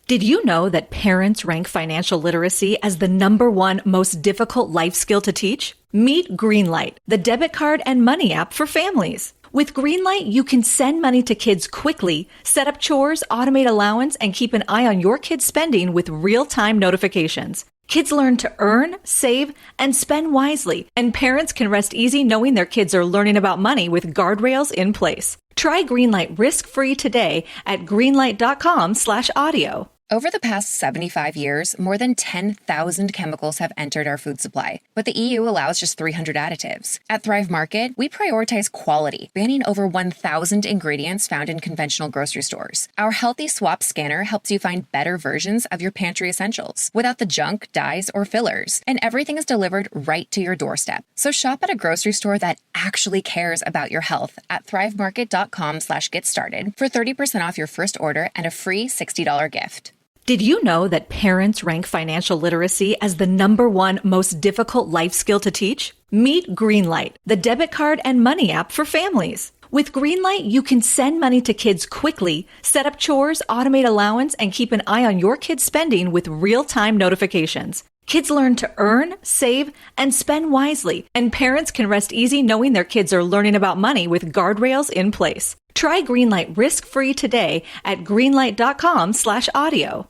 Did you know that parents rank financial literacy as the #1 most difficult life skill to teach? Meet Greenlight, the debit card and money app for families. With Greenlight, you can send money to kids quickly, set up chores, automate allowance, and keep an eye on your kids' spending with real-time notifications. Kids learn to earn, save, and spend wisely, and parents can rest easy knowing their kids are learning about money with guardrails in place. Try Greenlight risk-free today at greenlight.com/audio. Over the past 75 years, more than 10,000 chemicals have entered our food supply, but the EU allows just 300 additives. At Thrive Market, we prioritize quality, banning over 1,000 ingredients found in conventional grocery stores. Our Healthy Swap scanner helps you find better versions of your pantry essentials without the junk, dyes, or fillers, and everything is delivered right to your doorstep. So shop at a grocery store that actually cares about your health at thrivemarket.com/get started for 30% off your first order and a free $60 gift. Did you know that parents rank financial literacy as the #1 most difficult life skill to teach? Meet Greenlight, the debit card and money app for families. With Greenlight, you can send money to kids quickly, set up chores, automate allowance, and keep an eye on your kids' spending with real-time notifications. Kids learn to earn, save, and spend wisely, and parents can rest easy knowing their kids are learning about money with guardrails in place. Try Greenlight risk-free today at greenlight.com/audio.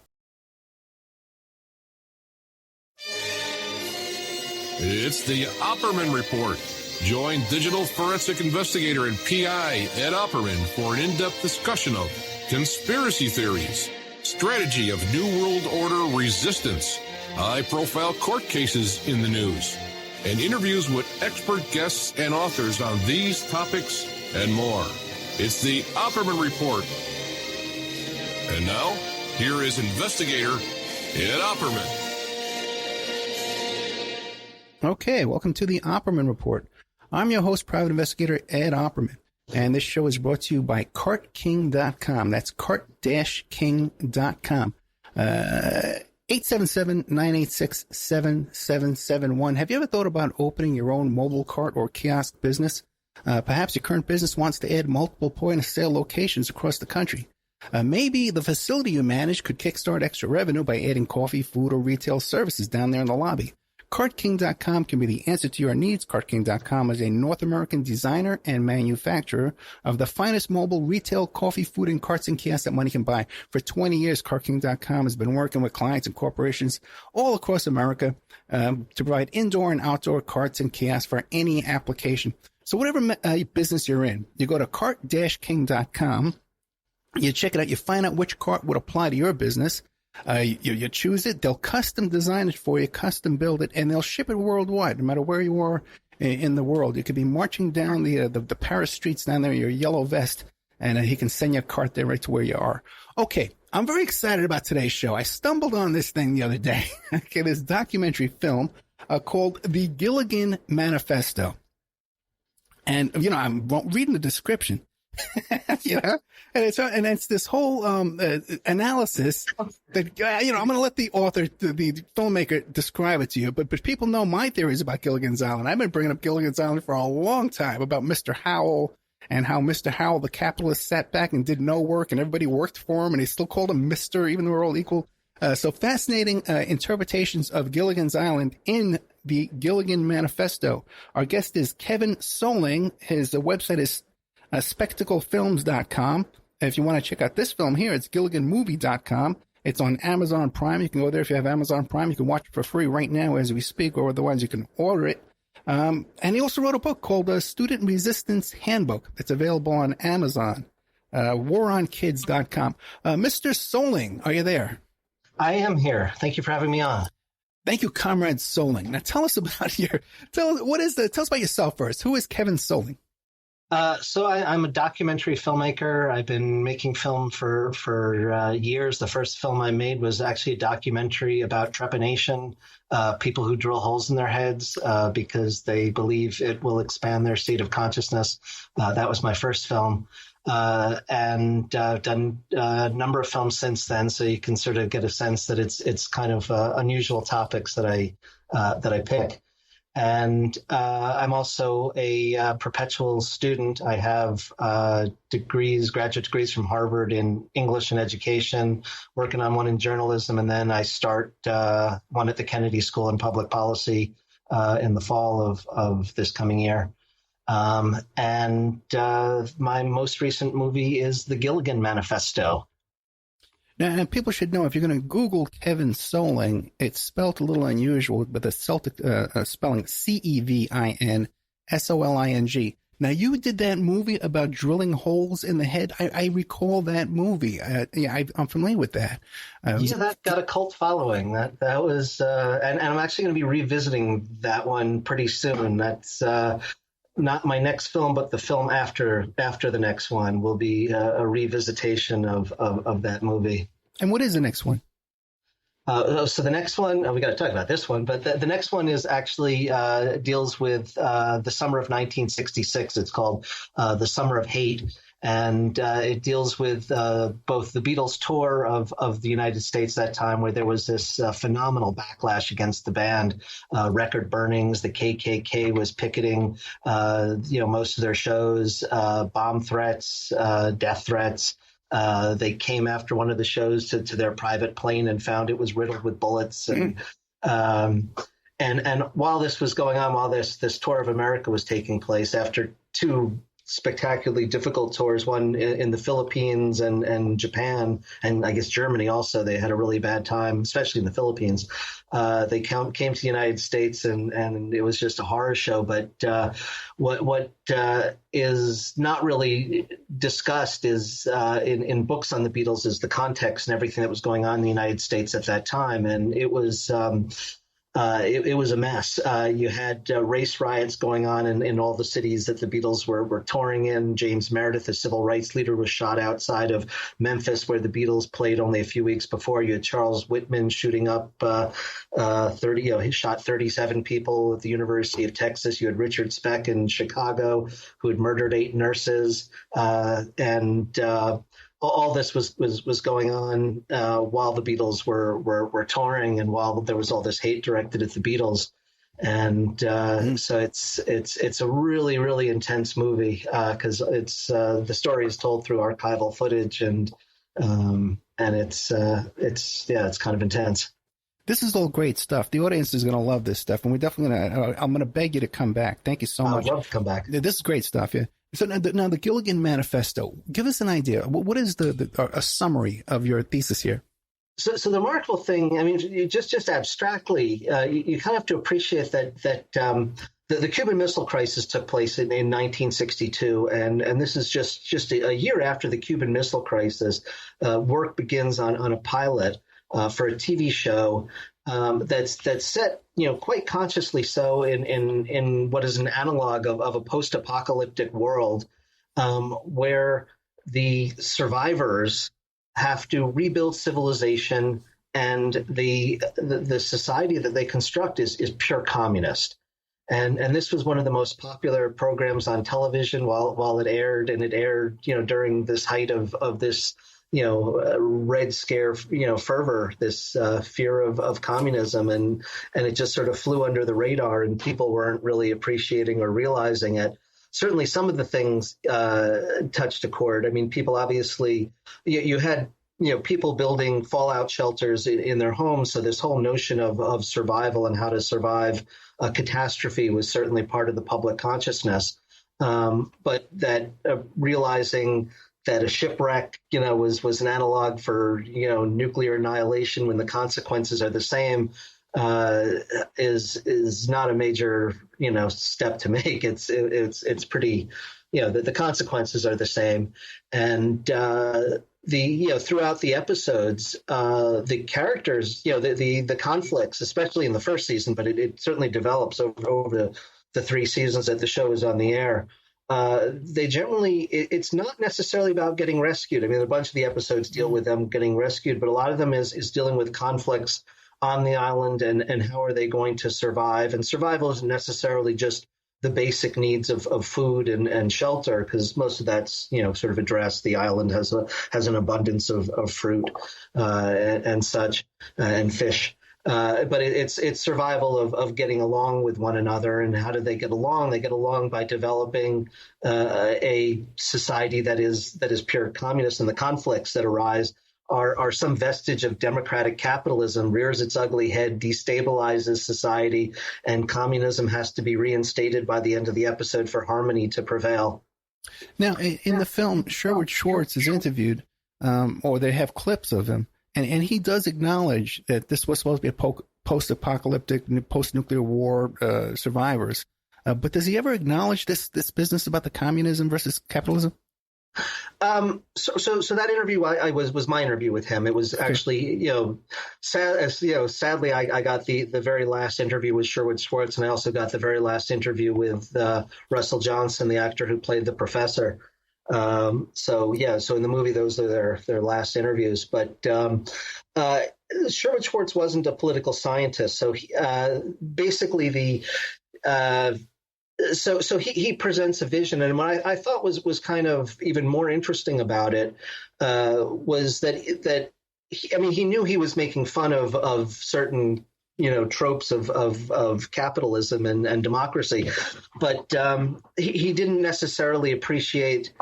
It's the Opperman Report. Join digital forensic investigator and PI Ed Opperman for an in-depth discussion of conspiracy theories, strategy of New World Order resistance, high-profile court cases in the news, and interviews with expert guests and authors on these topics and more. It's the Opperman Report. And now, here is investigator Ed Opperman. Okay, welcome to the Opperman Report. I'm your host, private investigator Ed Opperman, and this show is brought to you by CartKing.com. That's cart-king.com. 877-986-7771. Have you ever thought about opening your own mobile cart or kiosk business? Perhaps your current business wants to add multiple point-of-sale locations across the country. Maybe the facility you manage could kickstart extra revenue by adding coffee, food, or retail services down there in the lobby. CartKing.com can be the answer to your needs. CartKing.com is a North American designer and manufacturer of the finest mobile retail coffee, food, and carts and kiosks that money can buy. For 20 years, CartKing.com has been working with clients and corporations all across America to provide indoor and outdoor carts and kiosks for any application. So whatever business you're in, you go to cart-king.com, you check it out, you find out which cart would apply to your business. You choose it, they'll custom design it for you, custom build it, and they'll ship it worldwide, no matter where you are in the world. You could be marching down the Paris streets down there in your yellow vest, and he can send you a cart there right to where you are. Okay, I'm very excited about today's show. I stumbled on this thing the other day. Okay, this documentary film called The Gilligan Manifesto. And, you know, I'm reading the description. You know, and it's this whole analysis that, you know, I'm going to let the author, the filmmaker, describe it to you. But people know my theories about Gilligan's Island. I've been bringing up Gilligan's Island for a long time, about Mr. Howell and how Mr. Howell, the capitalist, sat back and did no work, and everybody worked for him, and they still called him Mr., even though we're all equal. So fascinating interpretations of Gilligan's Island in the Gilligan Manifesto. Our guest is Kevin Soling. His website is spectaclefilms.com. If you want to check out this film here, it's gilliganmovie.com. It's on Amazon Prime. You can go there if you have Amazon Prime. You can watch it for free right now as we speak, or otherwise you can order it. And he also wrote a book called Student Resistance Handbook. It's available on Amazon. waronkids.com. Mr. Soling, are you there? I am here. Thank you for having me on. Thank you, Comrade Soling. Now tell us about tell us about yourself first. Who is Kevin Soling? So I'm a documentary filmmaker. I've been making film for years. The first film I made was actually a documentary about trepanation, people who drill holes in their heads because they believe it will expand their state of consciousness. That was my first film. And I've done a number of films since then, so you can sort of get a sense that it's kind of unusual topics that I pick. And I'm also a perpetual student. I have graduate degrees from Harvard in English and education, working on one in journalism, and then I start one at the Kennedy School in Public Policy in the fall of this coming year. And my most recent movie is the Gilligan Manifesto. Now, people should know, if you're going to Google Kevin Soling, it's spelled a little unusual, but the Celtic spelling Cevinsoling. Now, you did that movie about drilling holes in the head. I recall that movie. I'm familiar with that. That got a cult following. That was, and I'm actually going to be revisiting that one pretty soon. That's not my next film, but the film after the next one will be a revisitation of that movie. And what is the next one? So the next one, we got to talk about this one, but the next one is actually deals with the summer of 1966. It's called The Summer of Hate. And it deals with both the Beatles tour of the United States that time, where there was this phenomenal backlash against the band, record burnings. The KKK was picketing, most of their shows, bomb threats, death threats. They came after one of the shows to their private plane and found it was riddled with bullets. And while this was going on, while this tour of America was taking place, after two spectacularly difficult tours, one in the Philippines and Japan, and I guess Germany also, they had a really bad time, especially in the Philippines. They came to the United States, and it was just a horror show. But what is not really discussed is in books on the Beatles is the context and everything that was going on in the United States at that time, and it was it was a mess. You had race riots going on in all the cities that the Beatles were touring in. James Meredith, a civil rights leader, was shot outside of Memphis, where the Beatles played only a few weeks before. You had Charles Whitman shooting up 30. He shot 37 people at the University of Texas. You had Richard Speck in Chicago, who had murdered 8 nurses, and all this was going on while the Beatles were touring, and while there was all this hate directed at the Beatles. And so it's a really, really intense movie because it's the story is told through archival footage, and it's kind of intense. This is all great stuff. The audience is going to love this stuff, and we're definitely I'm going to beg you to come back. Thank you so much. I'd love to come back. This is great stuff. Yeah. So now the Gilligan Manifesto. Give us an idea. What is a summary of your thesis here? So the remarkable thing, I mean, you just abstractly, you kind of have to appreciate that the Cuban Missile Crisis took place in 1962, and this is just a year after the Cuban Missile Crisis. Work begins on a pilot for a TV show that's set, quite consciously so in what is an analog of a post-apocalyptic world, where the survivors have to rebuild civilization, and the society that they construct is pure communist. And this was one of the most popular programs on television while it aired, and it aired, during this height of this Red Scare, fervor, this fear of communism, and it just sort of flew under the radar, and people weren't really appreciating or realizing it. Certainly some of the things touched a chord. I mean, people obviously, you had, people building fallout shelters in their homes. So this whole notion of survival and how to survive a catastrophe was certainly part of the public consciousness. But that realizing that a shipwreck, was an analog for, nuclear annihilation when the consequences are the same, is not a major, step to make. It's pretty, the consequences are the same. And throughout the episodes, the characters, the conflicts, especially in the first season, but it certainly develops over the 3 seasons that the show is on the air. They generally, it's not necessarily about getting rescued. I mean, a bunch of the episodes deal with them getting rescued, but a lot of them is dealing with conflicts on the island and how are they going to survive. And survival isn't necessarily just the basic needs of food and shelter, because most of that's, sort of addressed. The island has an abundance of fruit and such, and fish. But it's survival of getting along with one another. And how do they get along? They get along by developing a society that is pure communist, and the conflicts that arise are some vestige of democratic capitalism, rears its ugly head, destabilizes society, and communism has to be reinstated by the end of the episode for harmony to prevail. Now, in the film, Sherwood Schwartz is interviewed, or they have clips of him, and he does acknowledge that this was supposed to be a post-apocalyptic, post-nuclear war survivors. But does he ever acknowledge this business about the communism versus capitalism? So that interview was my interview with him. It was actually, sadly, I got the very last interview with Sherwood Schwartz, and I also got the very last interview with Russell Johnson, the actor who played the professor. So in the movie, those are their last interviews. But Sherwood Schwartz wasn't a political scientist, so he, basically So he presents a vision, and what I thought was kind of even more interesting about it was that he knew he was making fun of certain tropes of capitalism and democracy, but he didn't necessarily appreciate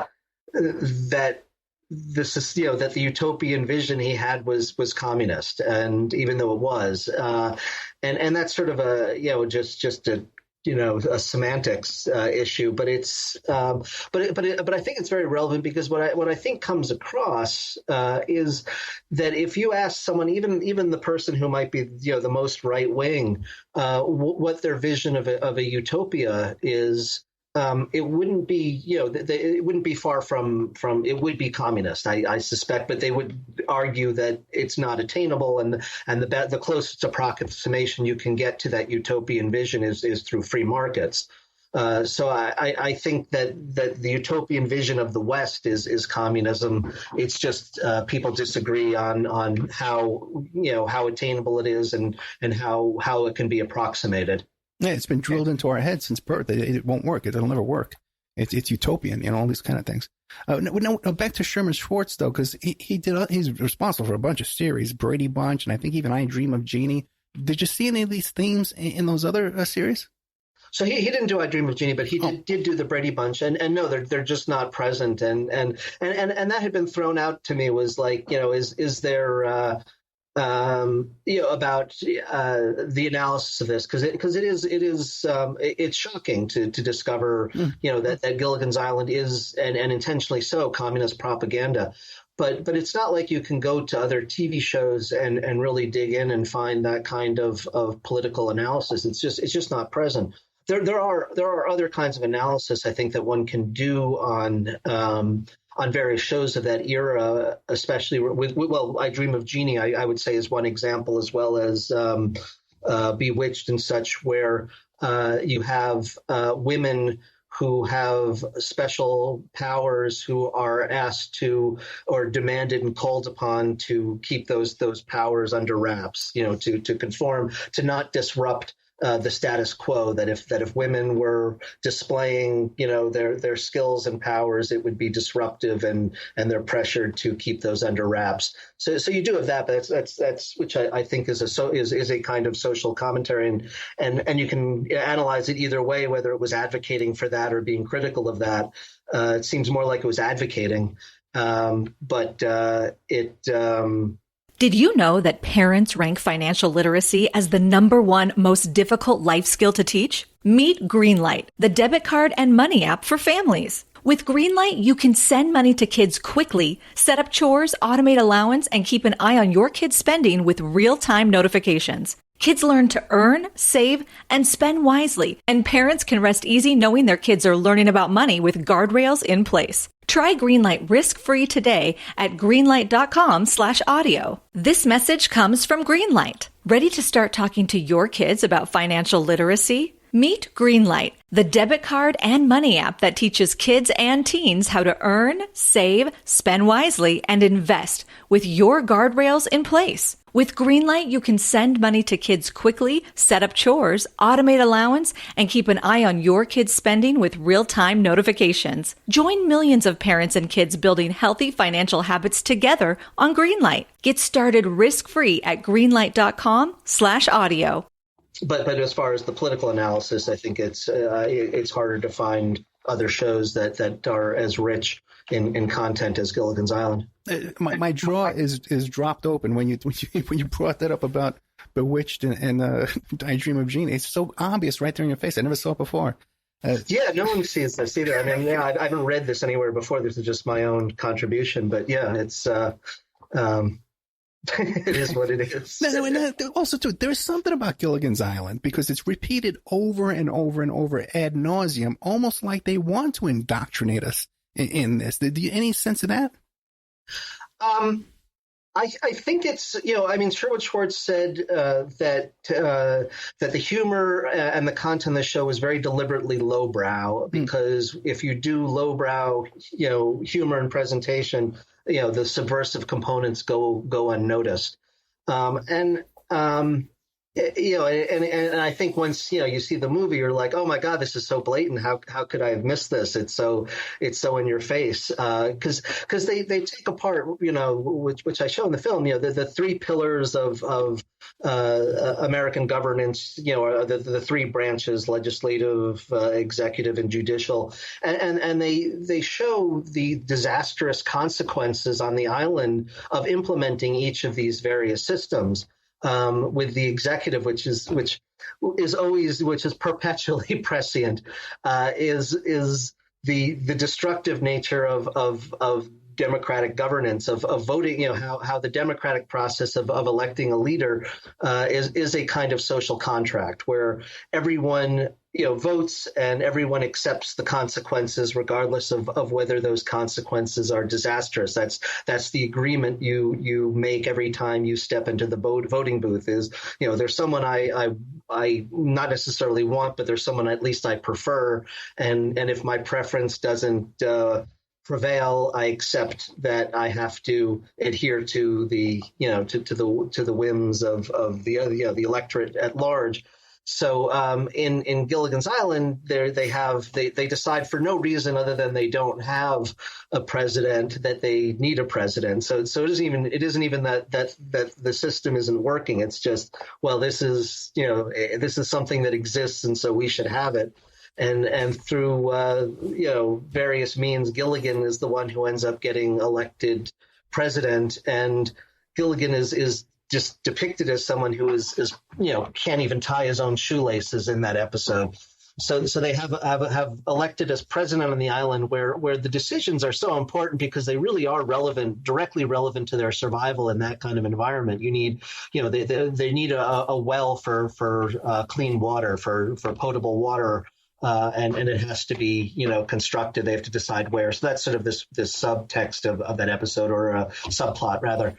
that that the utopian vision he had was communist, and even though it was, and that's sort of just a semantics issue, but it's but I think it's very relevant, because what I think comes across is that if you ask someone, even the person who might be the most right wing, what their vision of a utopia is, it wouldn't be it wouldn't be far from it would be communist, I suspect, but they would argue that it's not attainable, and the closest approximation you can get to that utopian vision is through free markets. So I think that the utopian vision of the West is communism. It's just people disagree on how attainable it is and how it can be approximated. Yeah, it's been drilled into our heads since birth. It won't work. It'll never work. It's utopian, all these kind of things. No, back to Sherman Schwartz, though, because he's responsible for a bunch of series, Brady Bunch, and I think even I Dream of Jeannie. Did you see any of these themes in those other series? So he didn't do I Dream of Jeannie, but he did do the Brady Bunch, and no, they're just not present, and that had been thrown out to me, was like, is there about the analysis of this, because it's shocking to discover that Gilligan's Island is, and intentionally so, communist propaganda. But it's not like you can go to other TV shows and really dig in and find that kind of political analysis. It's just not present. There are other kinds of analysis, I think, that one can do on various shows of that era, especially with I Dream of Jeannie, I would say, is one example, as well as Bewitched and such, where you have women who have special powers, who are asked to, or demanded and called upon to, keep those powers under wraps, to conform, to not disrupt the status quo, that if women were displaying, their skills and powers, it would be disruptive, and they're pressured to keep those under wraps. So you do have that, but that's which I think is a kind of social commentary, and you can analyze it either way, whether it was advocating for that or being critical of that. It seems more like it was advocating, Did you know that parents rank financial literacy as the #1 most difficult life skill to teach? Meet Greenlight, the debit card and money app for families. With Greenlight, you can send money to kids quickly, set up chores, automate allowance, and keep an eye on your kids' spending with real-time notifications. Kids learn to earn, save, and spend wisely, and parents can rest easy knowing their kids are learning about money with guardrails in place. Try Greenlight risk-free today at greenlight.com/audio. This message comes from Greenlight. Ready to start talking to your kids about financial literacy? Meet Greenlight, the debit card and money app that teaches kids and teens how to earn, save, spend wisely, and invest with your guardrails in place. With Greenlight, you can send money to kids quickly, set up chores, automate allowance, and keep an eye on your kids' spending with real-time notifications. Join millions of parents and kids building healthy financial habits together on Greenlight. Get started risk-free at greenlight.com/audio. But as far as the political analysis, I think it's harder to find other shows that are as rich in content as Gilligan's Island. My jaw is dropped open when you brought that up about Bewitched and I Dream of Jeannie. It's so obvious right there in your face. I never saw it before. Yeah, no one sees this either. I mean, I haven't read this anywhere before. This is just my own contribution. But yeah, it's it is what it is. Also, too, there's something about Gilligan's Island because it's repeated over and over and over ad nauseum, almost like they want to indoctrinate us in this. Do you any sense of that? I think it's, I mean, Sherwood Schwartz said that the humor and the content of the show is very deliberately lowbrow because if you do lowbrow, humor and presentation, the subversive components go unnoticed. And I think once you see the movie, you're like, oh my God, this is so blatant. How could I have missed this? It's so in your face. Because they take apart, which I show in the film, the three pillars of American governance, are the three branches: legislative, executive, and judicial. And they show the disastrous consequences on the island of implementing each of these various systems. With the executive, which is perpetually prescient, is the destructive nature of democratic governance, of voting, how the democratic process of electing a leader is a kind of social contract where everyone votes and everyone accepts the consequences regardless of whether those consequences are disastrous. That's the agreement you make every time you step into the voting booth is, there's someone I not necessarily want, but there's someone at least I prefer. And if my preference doesn't prevail, I accept that I have to adhere to the to the whims of the electorate at large. So in Gilligan's Island, they decide for no reason other than they don't have a president that they need a president. So it isn't even that the system isn't working. It's just, well, this is something that exists, and so we should have it. And through various means, Gilligan is the one who ends up getting elected president, and Gilligan is just depicted as someone who is can't even tie his own shoelaces in that episode. So they have elected as president on the island where the decisions are so important because they really are directly relevant to their survival in that kind of environment. You need, they need a well for clean water, for potable water. And it has to be, constructed. They have to decide where. So that's sort of this subtext of that episode, or a subplot rather.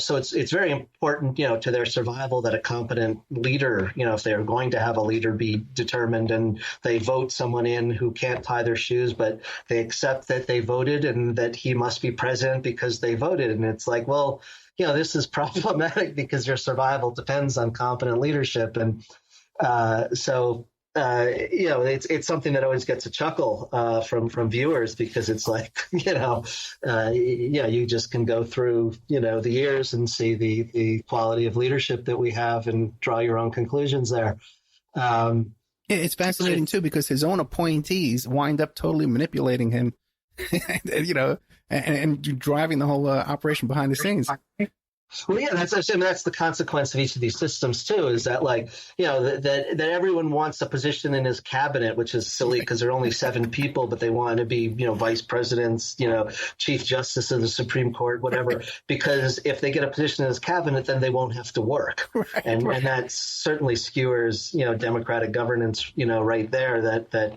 So it's very important, to their survival that a competent leader, if they are going to have a leader, be determined, and they vote someone in who can't tie their shoes, but they accept that they voted and that he must be president because they voted. And it's like, well, this is problematic because your survival depends on competent leadership. And it's something that always gets a chuckle from viewers because it's like, you just can go through, the years and see the quality of leadership that we have and draw your own conclusions there. It's fascinating, too, because his own appointees wind up totally manipulating him, and driving the whole operation behind the scenes. Well, yeah, that's the consequence of each of these systems too. Is that that everyone wants a position in his cabinet, which is silly because there are only 7 people, but they want to be vice presidents, chief justice of the Supreme Court, whatever. Because if they get a position in his cabinet, then they won't have to work, and that certainly skewers democratic governance. Right there that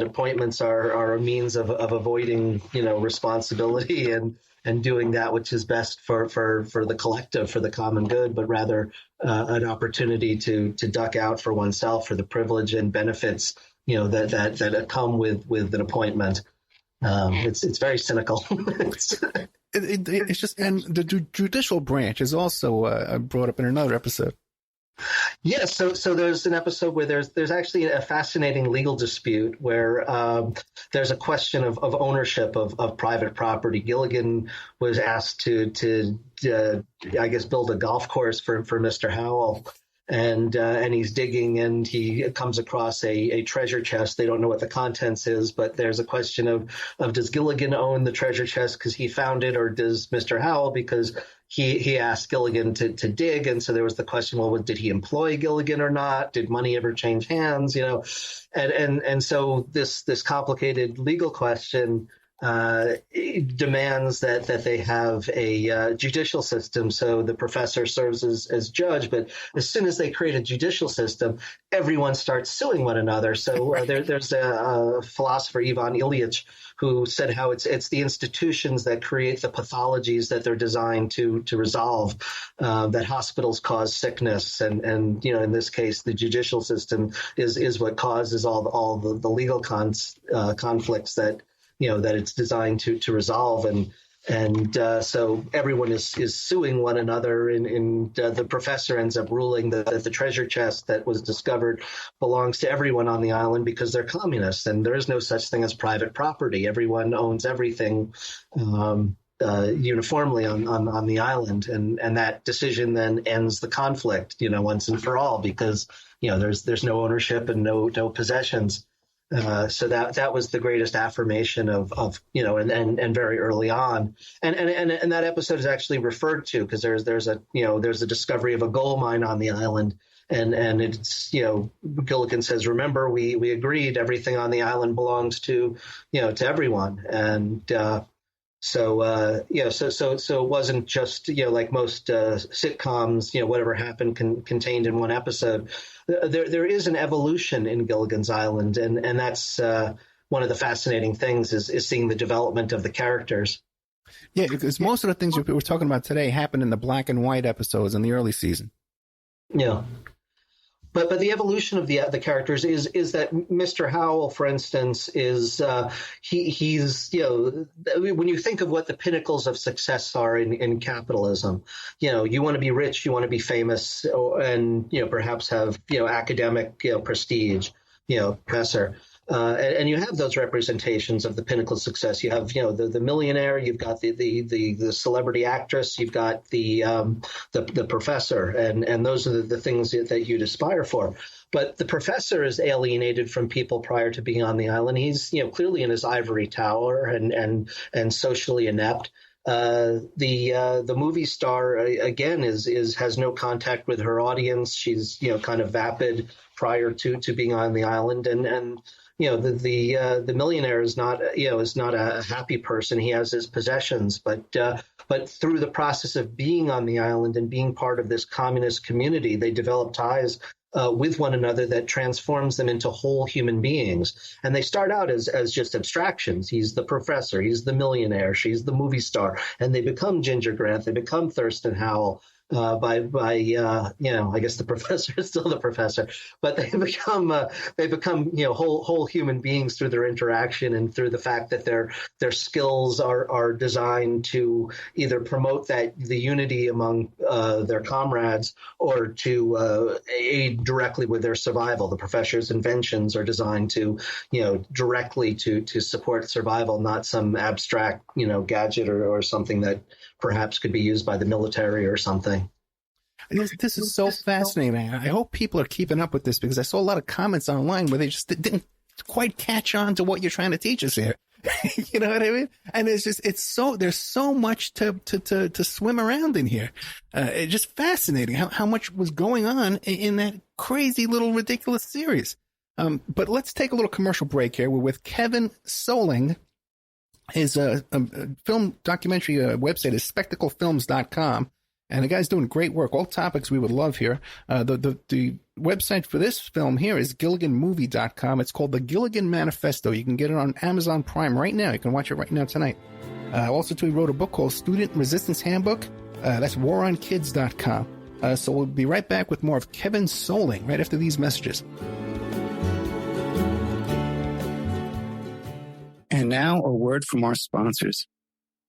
appointments are a means of avoiding responsibility and and doing that which is best for the collective, for the common good, but rather an opportunity to duck out for oneself for the privilege and benefits, that come with an appointment. It's very cynical. It's just, and the judicial branch is also brought up in another episode. Yes, so there's an episode where there's actually a fascinating legal dispute where there's a question of ownership of private property. Gilligan was asked to I guess build a golf course for Mr. Howell. And he's digging, and he comes across a treasure chest. They don't know what the contents is, but there's a question of does Gilligan own the treasure chest because he found it, or does Mr. Howell because he asked Gilligan to dig? And so there was the question, well, did he employ Gilligan or not? Did money ever change hands? And so this complicated legal question demands that they have a judicial system. So the professor serves as judge, but as soon as they create a judicial system, everyone starts suing one another. So there's a philosopher, Ivan Ilyich, who said how it's the institutions that create the pathologies that they're designed to resolve, that hospitals cause sickness. And in this case, the judicial system is what causes all the legal conflicts that it's designed to resolve. And so everyone is suing one another, and the professor ends up ruling that the treasure chest that was discovered belongs to everyone on the island because they're communists, and there is no such thing as private property. Everyone owns everything uniformly on the island, and that decision then ends the conflict, once and for all, because there's no ownership and no possessions. So that was the greatest affirmation of and very early on, and that episode is actually referred to because there's a discovery of a gold mine on the island, and it's Gilligan says, remember we agreed everything on the island belongs to everyone, and so it wasn't just like most sitcoms, whatever happened contained in one episode. There is an evolution in Gilligan's Island, and that's one of the fascinating things is seeing the development of the characters. Yeah, because most of the things we're talking about today happened in the black and white episodes in the early season. Yeah. But the evolution of the characters is that Mr. Howell, for instance, is he's when you think of what the pinnacles of success are in capitalism, you want to be rich, you want to be famous, and perhaps have academic prestige, professor. And you have those representations of the pinnacle of success. You have, the millionaire. You've got the celebrity actress. You've got the professor, and those are the things that you'd aspire for. But the professor is alienated from people prior to being on the island. He's, clearly in his ivory tower and socially inept. The movie star again has no contact with her audience. She's kind of vapid prior to being on the island, and the millionaire is not a happy person. He has his possessions, but through the process of being on the island and being part of this communist community, they develop ties with one another that transforms them into whole human beings. And they start out as just abstractions. He's the professor, he's the millionaire, she's the movie star, and they become Ginger Grant, they become Thurston Howell. I guess the professor is still the professor, but they become whole human beings through their interaction and through the fact that their skills are designed to either promote the unity among their comrades or to aid directly with their survival. The professor's inventions are designed to directly to support survival, not some abstract gadget or something that perhaps could be used by the military or something. This is so fascinating. I hope people are keeping up with this because I saw a lot of comments online where they just didn't quite catch on to what you're trying to teach us here. You know what I mean? And there's so much to swim around in here. It's just fascinating how much was going on in that crazy little ridiculous series. But let's take a little commercial break here. We're with Kevin Soling. His film documentary website is spectaclefilms.com. And the guy's doing great work. All topics we would love here. The website for this film here is GilliganMovie.com. It's called the Gilligan Manifesto. You can get it on Amazon Prime right now. You can watch it right now tonight. Also, too, he wrote a book called Student Resistance Handbook. That's waronkids.com. So we'll be right back with more of Kevin Soling right after these messages. And now a word from our sponsors.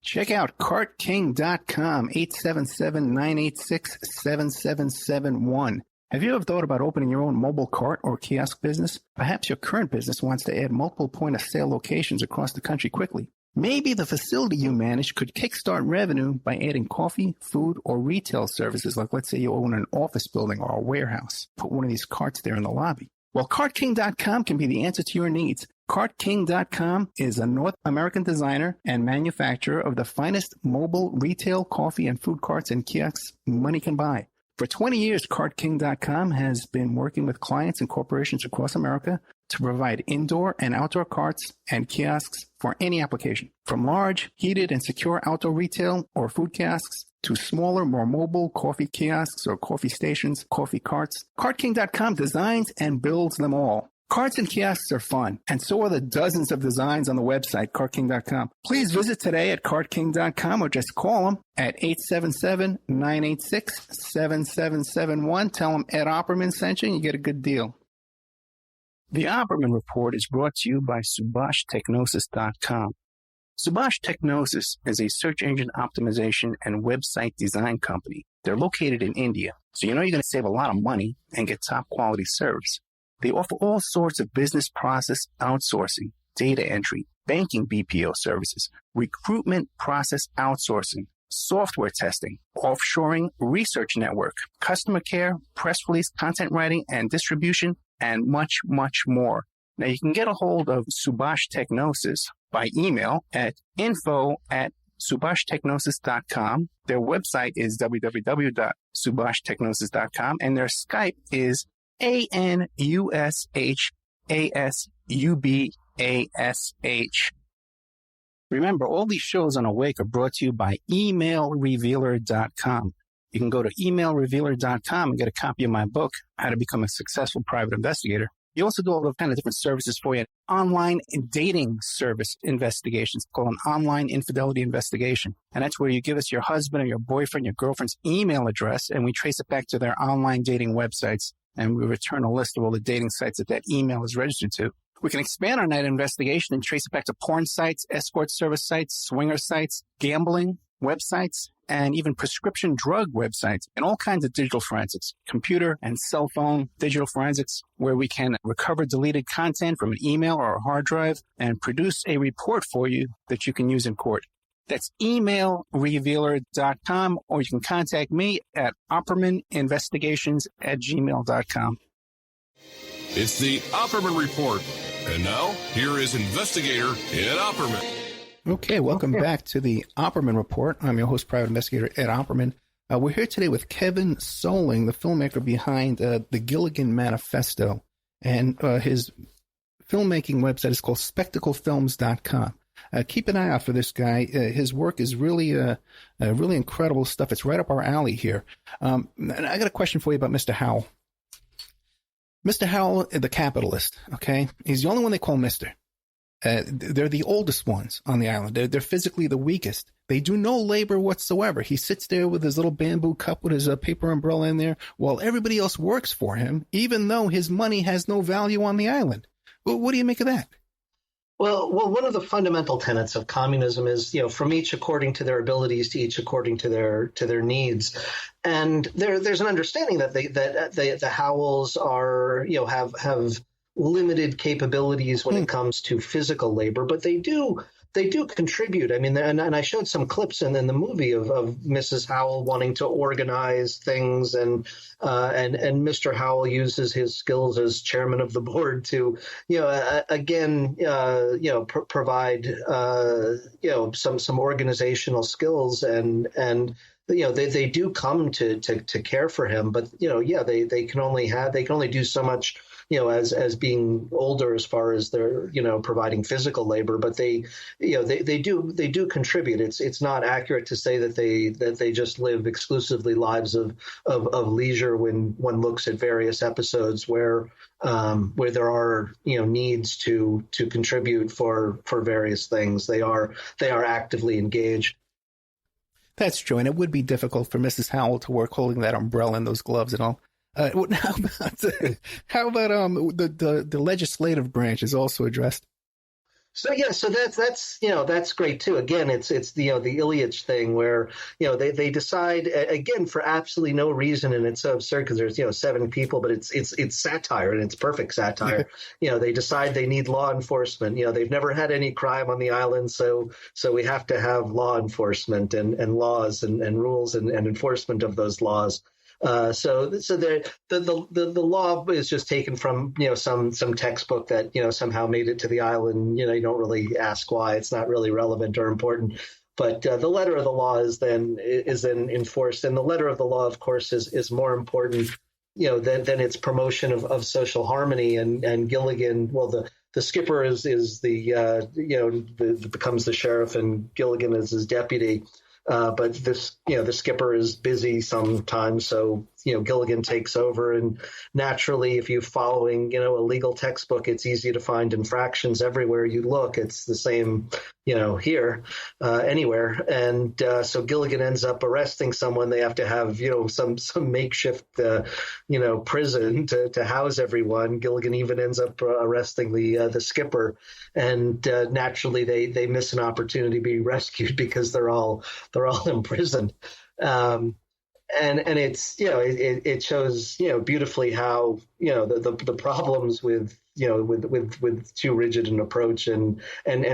Check out cartking.com, 877-986-7771. Have you ever thought about opening your own mobile cart or kiosk business? Perhaps your current business wants to add multiple point-of-sale locations across the country quickly. Maybe the facility you manage could kickstart revenue by adding coffee, food, or retail services, like let's say you own an office building or a warehouse. Put one of these carts there in the lobby. Well, CartKing.com can be the answer to your needs. CartKing.com is a North American designer and manufacturer of the finest mobile retail coffee and food carts and kiosks money can buy. For 20 years, CartKing.com has been working with clients and corporations across America to provide indoor and outdoor carts and kiosks for any application. From large, heated, and secure outdoor retail or food kiosks to smaller, more mobile coffee kiosks or coffee stations, coffee carts, CartKing.com designs and builds them all. Carts and kiosks are fun, and so are the dozens of designs on the website, CartKing.com. Please visit today at CartKing.com or just call them at 877-986-7771. Tell them Ed Opperman sent you and you get a good deal. The Opperman Report is brought to you by SubhashTechnosis.com. Subash Technosis is a search engine optimization and website design company. They're located in India, so you know you're going to save a lot of money and get top quality service. They offer all sorts of business process outsourcing, data entry, banking BPO services, recruitment process outsourcing, software testing, offshoring, research network, customer care, press release, content writing, and distribution, and much, much more. Now, you can get a hold of Subash Technosis by email at info@subashtechnosis.com. Their website is www.subashtechnosis.com, and their Skype is ANUSHASUBASH. Remember, all these shows on Awake are brought to you by emailrevealer.com. You can go to emailrevealer.com and get a copy of my book, How to Become a Successful Private Investigator. You also do all the kind of different services for you. Online dating service investigations called an online infidelity investigation. And that's where you give us your husband or your boyfriend, your girlfriend's email address, and we trace it back to their online dating websites. And we return a list of all the dating sites that email is registered to. We can expand our night investigation and trace it back to porn sites, escort service sites, swinger sites, gambling websites, and even prescription drug websites, and all kinds of digital forensics, computer and cell phone digital forensics, where we can recover deleted content from an email or a hard drive and produce a report for you that you can use in court. That's emailrevealer.com, or you can contact me at oppermaninvestigations@gmail.com. It's the Opperman Report. And now, here is investigator Ed Opperman. Okay, welcome back to the Opperman Report. I'm your host, Private Investigator Ed Opperman. We're here today with Kevin Soling, the filmmaker behind the Gilligan Manifesto. And his filmmaking website is called spectaclefilms.com. Keep an eye out for this guy. His work is really incredible stuff. It's right up our alley here. And I got a question for you about Mr. Howell. Mr. Howell, the capitalist, okay? He's the only one they call Mr. They're the oldest ones on the island. They're physically the weakest. They do no labor whatsoever. He sits there with his little bamboo cup with his paper umbrella in there while everybody else works for him, even though his money has no value on the island. Well, what do you make of that? Well, one of the fundamental tenets of communism is, from each according to their abilities to each according to their needs, and there's an understanding that the Howells are have limited capabilities when it comes to physical labor, but they do contribute. I mean, and I showed some clips in the movie of Mrs. Howell wanting to organize things, and Mr. Howell uses his skills as chairman of the board to, provide, some organizational skills, and they do come to care for him, but they can only do so much, as being older as far as they're, providing physical labor, but they do contribute. It's not accurate to say that they just live exclusively lives of leisure when one looks at various episodes where there are needs to contribute for various things. They are actively engaged. That's true, and it would be difficult for Mrs. Howell to work holding that umbrella and those gloves and all. How about the legislative branch is also addressed? So that's great too. Again, it's the Ilyich thing where they decide again for absolutely no reason, and it's so absurd because there's 7 people, but it's satire and it's perfect satire. They decide they need law enforcement. They've never had any crime on the island, so we have to have law enforcement and laws and rules and enforcement of those laws. So the law is just taken from some textbook that somehow made it to the island. You don't really ask why. It's not really relevant or important. But the letter of the law is then enforced, and the letter of the law, of course, is more important than its promotion of social harmony. And Gilligan, well, the skipper is becomes the sheriff, and Gilligan is his deputy. But this, the skipper is busy sometimes, so Gilligan takes over, and naturally, if you're following a legal textbook, it's easy to find infractions everywhere you look. It's the same here, anywhere, and so Gilligan ends up arresting someone. They have to have some makeshift prison to house everyone. Gilligan even ends up arresting the skipper, and naturally they miss an opportunity to be rescued because they're all imprisoned. And it's it shows beautifully how the problems with too rigid an approach and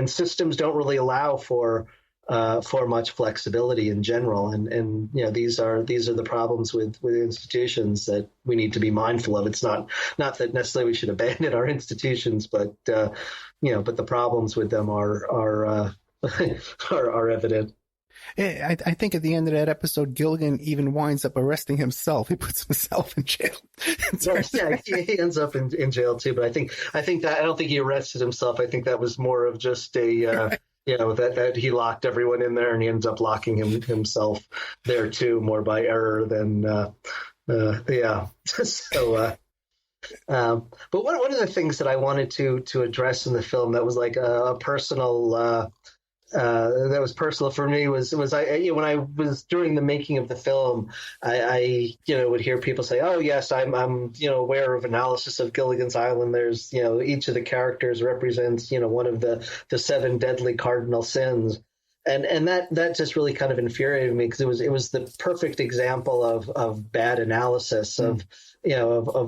systems don't really allow for much flexibility in general, and these are the problems with institutions that we need to be mindful of. It's not that necessarily we should abandon our institutions, but but the problems with them are evident. I think at the end of that episode, Gilligan even winds up arresting himself. He puts himself in jail. He ends up in jail too. But I think that I don't think he arrested himself. I think that was more of just a that he locked everyone in there, and he ends up locking himself there too, more by error than So. But one of the things that I wanted to address in the film that was like a personal. That was personal for me was I when I was during the making of the film, I would hear people say, oh yes, I'm aware of analysis of Gilligan's Island. There's each of the characters represents one of the 7 deadly cardinal sins. And that just really kind of infuriated me because it was the perfect example of bad analysis of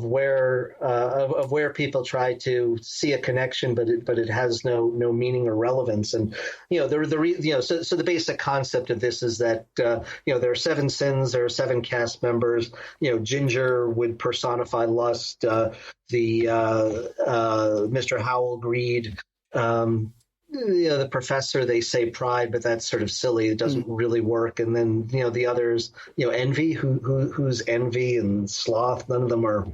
where people try to see a connection, but it has no meaning or relevance. And so the basic concept of this is that there are 7 sins, there are 7 cast members. Ginger would personify lust, the Mr. Howell greed. The professor, they say pride, but that's sort of silly. It doesn't really work. And then, the others, envy, who's envy and sloth. None of them are,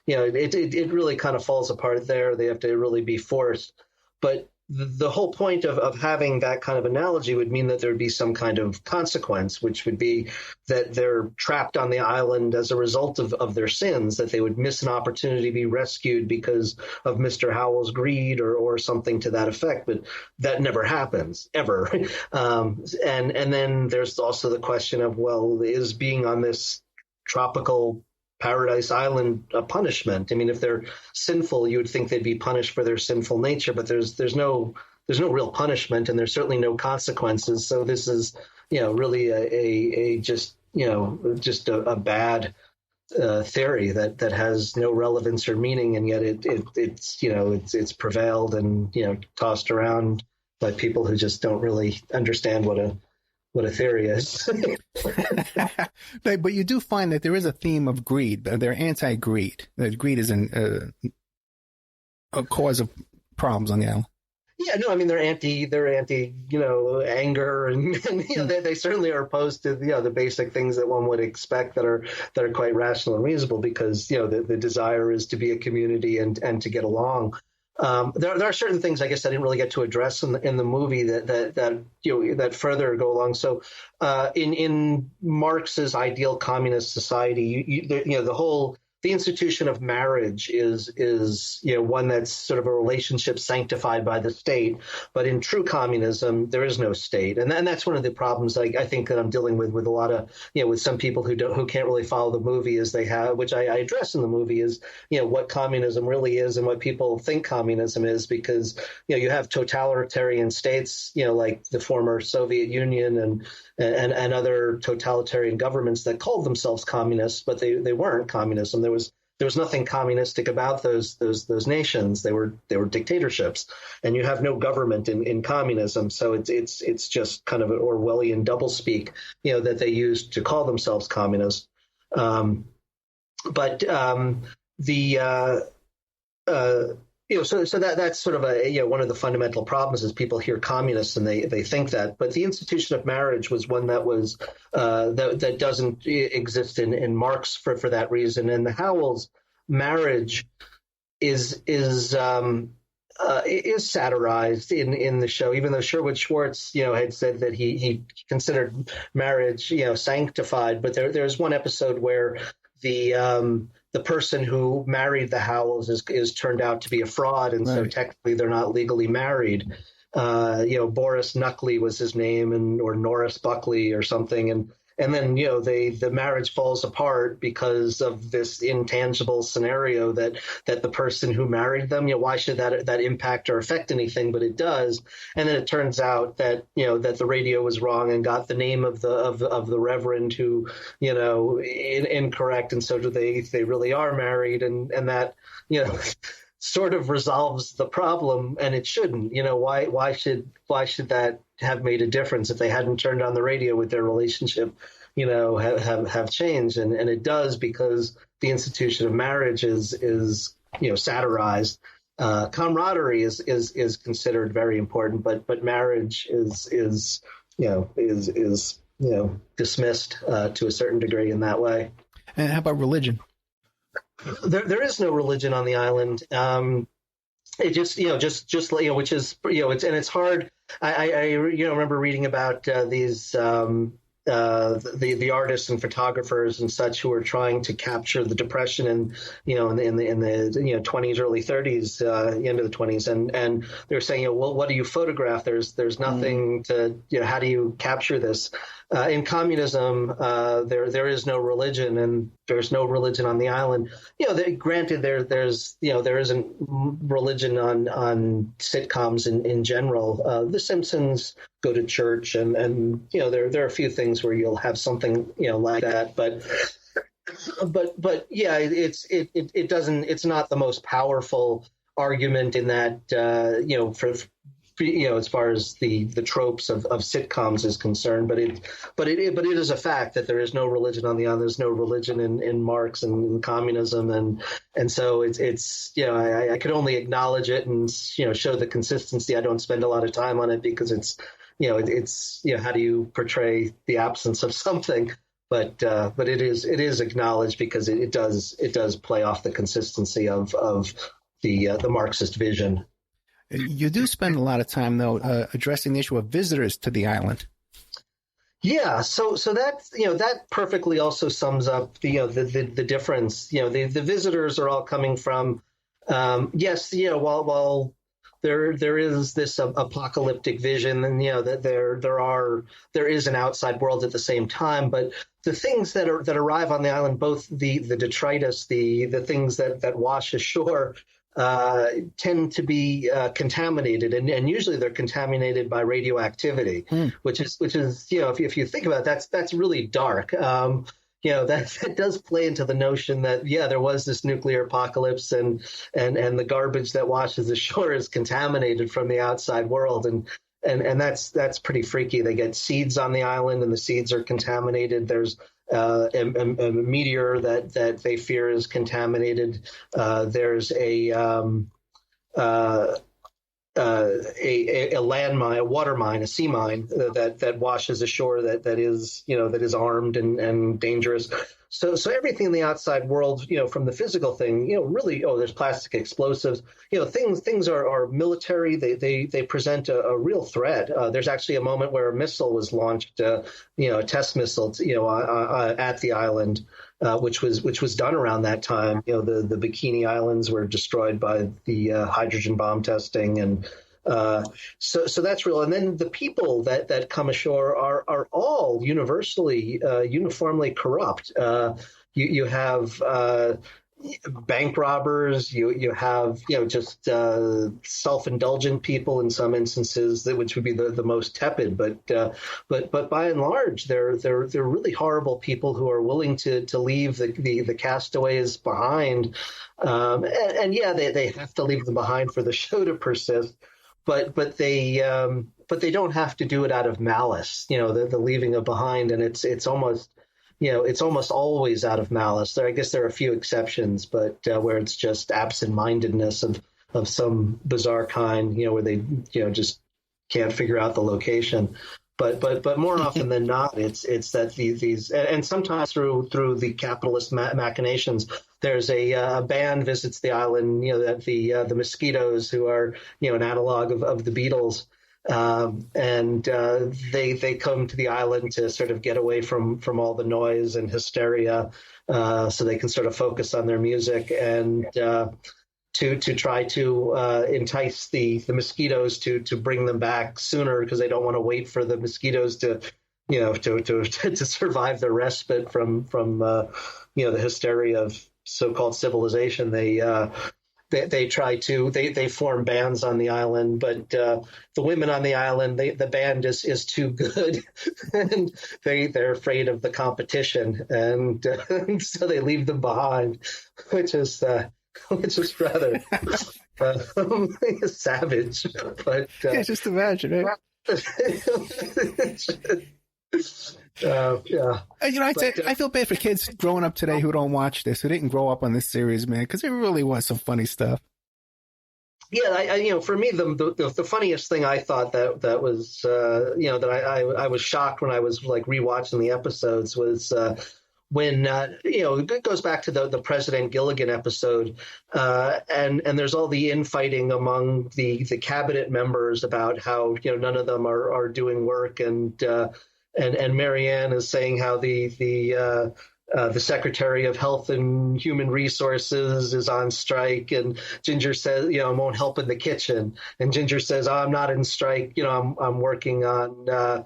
it really kind of falls apart there. They have to really be forced. But the whole point of having that kind of analogy would mean that there would be some kind of consequence, which would be that they're trapped on the island as a result of their sins, that they would miss an opportunity to be rescued because of Mr. Howell's greed or something to that effect. But that never happens, ever. And then there's also the question of, well, is being on this tropical Paradise Island a punishment? I mean, if they're sinful, you would think they'd be punished for their sinful nature, but there's no real punishment, and there's certainly no consequences. So this is really a a bad theory that has no relevance or meaning, and yet it's prevailed and tossed around by people who just don't really understand what a theory is. But you do find that there is a theme of greed. They're anti-greed. That greed is a cause of problems on the island. Yeah, no, I mean they're anti, anger, and they certainly are opposed to the basic things that one would expect that are quite rational and reasonable, because the desire is to be a community and to get along. There are certain things, I guess, I didn't really get to address in the movie that further go along. So in Marx's ideal communist society, the institution of marriage is one that's sort of a relationship sanctified by the state. But in true communism, there is no state, and that's one of the problems I think that I'm dealing with a lot of with some people who can't really follow the movie as they have, which I address in the movie, is what communism really is and what people think communism is, because you have totalitarian states like the former Soviet Union and other totalitarian governments that called themselves communists, but they weren't communism. There was nothing communistic about those nations. They were dictatorships, and you have no government in communism. So it's just kind of an Orwellian doublespeak, that they use to call themselves communists. So that's sort of one of the fundamental problems is people hear communists and they think that. But the institution of marriage was one that was that doesn't exist in Marx for that reason. And the Howells marriage is satirized in the show, even though Sherwood Schwartz had said that he considered marriage sanctified. But there's one episode where the person who married the Howells is turned out to be a fraud, and so technically they're not legally married. Boris Knuckley was his name, or Norris Buckley or something, and then the marriage falls apart because of this intangible scenario that the person who married them, why should that impact or affect anything? But it does, and then it turns out that that the radio was wrong and got the name of the reverend who incorrect, and so they really are married, and that sort of resolves the problem, and it shouldn't. Why should that have made a difference if they hadn't turned on the radio? With their relationship have changed, and it does, because the institution of marriage is satirized. Camaraderie is considered very important, but marriage is dismissed to a certain degree in that way. And how about religion? There is no religion on the island. It just which is it's hard. I remember reading about these the artists and photographers and such who were trying to capture the Depression in the 20s, early 30s, end of the 20s, and they were saying, well, what do you photograph? There's nothing to how do you capture this? In communism, there is no religion, and there's no religion on the island. Granted, there isn't religion on sitcoms in general. The Simpsons go to church, and there are a few things where you'll have something like that, but yeah, it doesn't. It's not the most powerful argument in that as far as the tropes of sitcoms is concerned, but it is a fact that there is no religion on the island. There's no religion in Marx and in communism, and so it's I could only acknowledge it and show the consistency. I don't spend a lot of time on it because it's how do you portray the absence of something, but it is acknowledged because it does play off the consistency of the Marxist vision. You do spend a lot of time, though, addressing the issue of visitors to the island. Yeah, so that that perfectly also sums up the difference. The visitors are all coming from while there is this apocalyptic vision, and that there is an outside world at the same time, but the things that arrive on the island, both the detritus, the things that wash ashore, tend to be contaminated, and usually they're contaminated by radioactivity, which is if you think about it, that's really dark. That does play into the notion that there was this nuclear apocalypse, and the garbage that washes ashore is contaminated from the outside world, and that's pretty freaky. They get seeds on the island, and the seeds are contaminated. There's a meteor that they fear is contaminated. There's a a landmine, a water mine, a sea mine that washes ashore that is armed and dangerous. So everything in the outside world, from the physical thing, really, there's plastic explosives, things are military. They present a real threat. There's actually a moment where a missile was launched, a test missile, at the island. Which was done around that time. The Bikini Islands were destroyed by the hydrogen bomb testing, and so that's real. And then the people that come ashore are all uniformly corrupt. You have bank robbers. You have just self-indulgent people in some instances, which would be the most tepid. But by and large, they're really horrible people who are willing to leave the castaways behind. And they have to leave them behind for the show to persist. But they don't have to do it out of malice. The leaving of behind, and it's almost. It's almost always out of malice. I guess there are a few exceptions, but where it's just absent-mindedness of some bizarre kind, where they, just can't figure out the location. But more often than not, it's that these and sometimes through the capitalist machinations, there's a band visits the island, that the Mosquitoes, who are an analog of the Beatles. And they come to the island to sort of get away from all the noise and hysteria, so they can sort of focus on their music and to try to entice the Mosquitoes to bring them back sooner, because they don't want to wait for the Mosquitoes to to survive the respite from the hysteria of so-called civilization. They try to they form bands on the island, but the women on the island, the band is too good, and they're afraid of the competition, and so they leave them behind, which is rather savage. But just imagine, right? Yeah. I feel bad for kids growing up today who don't watch this, who didn't grow up on this series, man, because it really was some funny stuff. Yeah, for me, the funniest thing I thought that was, that I was shocked when I was like rewatching the episodes was when it goes back to the President Gilligan episode, and there's all the infighting among the cabinet members about how none of them are doing work, and Marianne is saying how the Secretary of Health and Human Resources is on strike, and Ginger says, won't help in the kitchen, and Ginger says, I'm not in strike, I'm working on,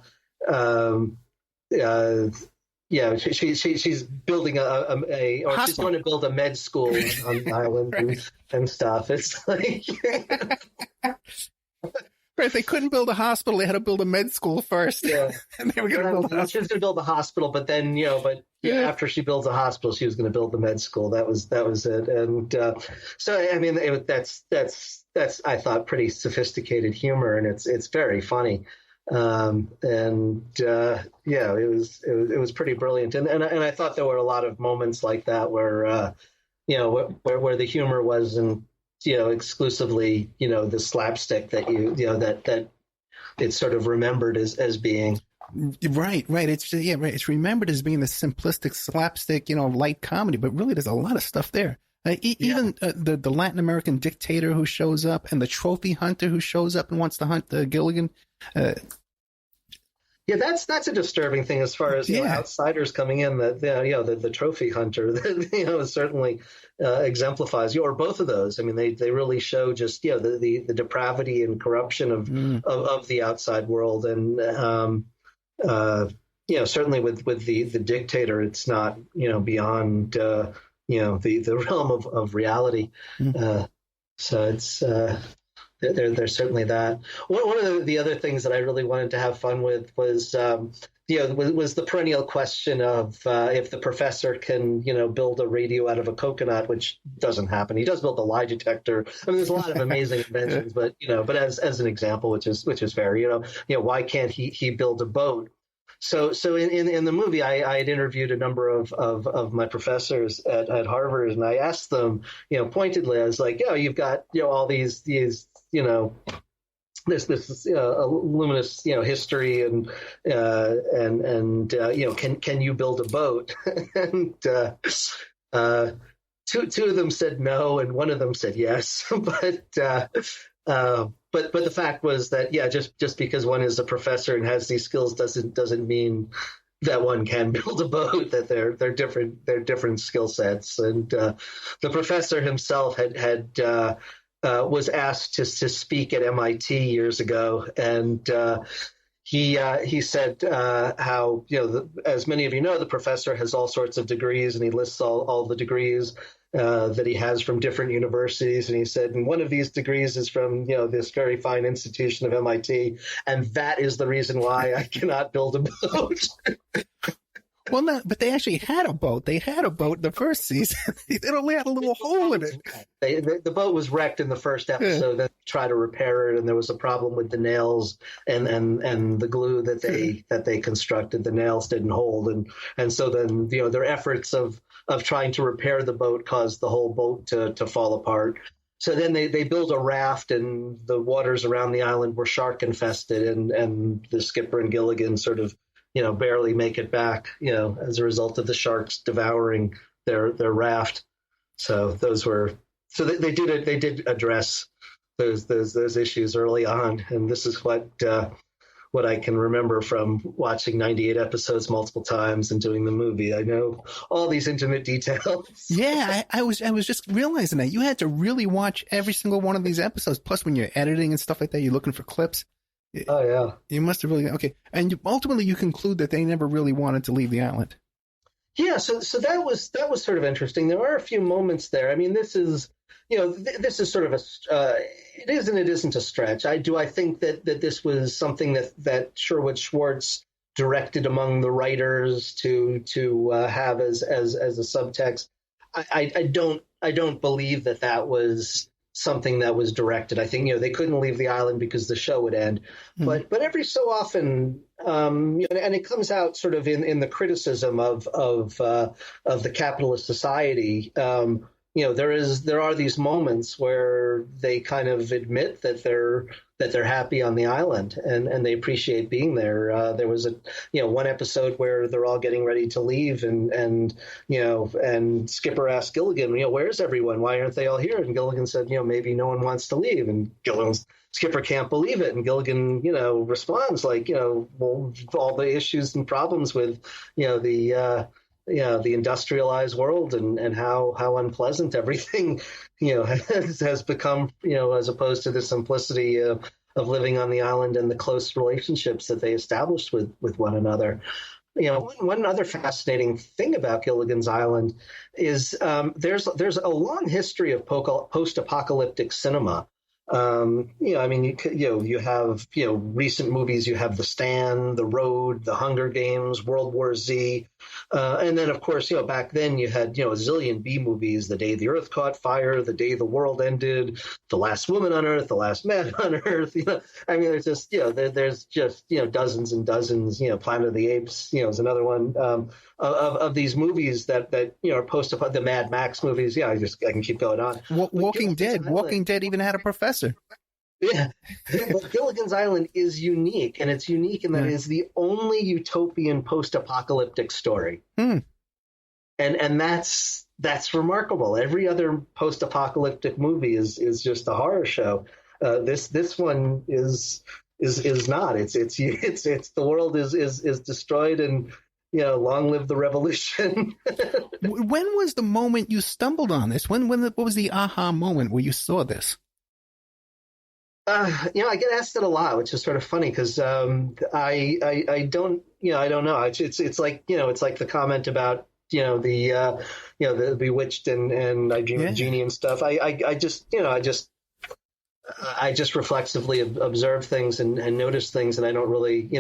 she's building or she's going to build a med school on the island and stuff. It's like. Right, they couldn't build a hospital; they had to build a med school first. Yeah, and they were going to build a hospital. She was going to build a hospital, but then after she builds a hospital, she was going to build the med school. That was it. And so I mean, that's I thought pretty sophisticated humor, and it's very funny. It was pretty brilliant, and I thought there were a lot of moments like that where where the humor wasn't exclusively the slapstick that that it's sort of remembered as being. Right. It's right. It's remembered as being the simplistic slapstick, light comedy, but really there's a lot of stuff there. Even the Latin American dictator who shows up, and the trophy hunter who shows up and wants to hunt Gilligan. That's a disturbing thing as far as outsiders coming in. That the trophy hunter certainly exemplifies or both of those. I mean, they really show just the depravity and corruption of the outside world, and certainly with the dictator, it's not beyond the realm of reality. So it's. There's certainly that. One of the other things that I really wanted to have fun with was, was the perennial question of if the professor can, build a radio out of a coconut, which doesn't happen. He does build a lie detector. I mean, there's a lot of amazing inventions, but as an example, which is fair, why can't he build a boat? So in the movie, I had interviewed a number of my professors at Harvard, and I asked them, pointedly, I was like, you've got all these this a luminous history and can you build a boat? And two of them said no, and one of them said yes. But the fact was that just because one is a professor and has these skills doesn't mean that one can build a boat. That they're different skill sets. And the professor himself had was asked to speak at MIT years ago, and he said how as many of you know, the professor has all sorts of degrees, and he lists all the degrees that he has from different universities. And he said, and one of these degrees is from this very fine institution of MIT, and that is the reason why I cannot build a boat. Well, no, but they actually had a boat. They had a boat the first season. It only had a little hole in it. The boat was wrecked in the first episode. Then they tried to repair it, and there was a problem with the nails and the glue that they constructed. The nails didn't hold, and so then their efforts of trying to repair the boat caused the whole boat to fall apart. So then they built a raft, and the waters around the island were shark infested, and the skipper and Gilligan sort of barely make it back, as a result of the sharks devouring their raft. So they did address those issues early on, and this is what I can remember from watching 98 episodes multiple times and doing the movie. I know all these intimate details. Yeah, I was just realizing that you had to really watch every single one of these episodes. Plus, when you're editing and stuff like that, you're looking for clips. Oh yeah, you must have really okay. And ultimately, you conclude that they never really wanted to leave the island. Yeah, so that was sort of interesting. There are a few moments there. I mean, this is this is sort of it is and it isn't a stretch. I think that this was something that Sherwood Schwartz directed among the writers to have as a subtext. I don't believe that was something that was directed. I think they couldn't leave the island because the show would end. Mm-hmm. But every so often, and it comes out sort of in the criticism of the capitalist society. There are these moments where they kind of admit that they're happy on the island and they appreciate being there. There was one episode where they're all getting ready to leave and Skipper asked Gilligan, where's everyone? Why aren't they all here? And Gilligan said, maybe no one wants to leave. And Skipper can't believe it. And Gilligan, responds like, well, all the issues and problems with, the industrialized world and how unpleasant everything, has become, as opposed to the simplicity of living on the island and the close relationships that they established with one another. One other fascinating thing about Gilligan's Island is there's a long history of post-apocalyptic cinema. You have recent movies. You have The Stand, The Road, The Hunger Games, World War Z, and then of course back then you had a zillion B movies: The Day the Earth Caught Fire, The Day the World Ended, The Last Woman on Earth, The Last Man on Earth. There's just there's just dozens and dozens. Planet of the Apes is another one of these movies that are post the Mad Max movies. I can keep going on. Walking Dead even had a professor. Yeah, but Gilligan's Island is unique, and it's unique in that it is the only utopian post-apocalyptic story, and that's remarkable. Every other post-apocalyptic movie is just a horror show. This one is not. It's the world is destroyed, and long live the revolution. When was the moment you stumbled on this? What was the aha moment where you saw this? I get asked it a lot, which is sort of funny because I don't know. It's like it's like the comment about the Bewitched and I Dream of Jeannie and stuff. I just reflexively observe things and notice things, and I don't really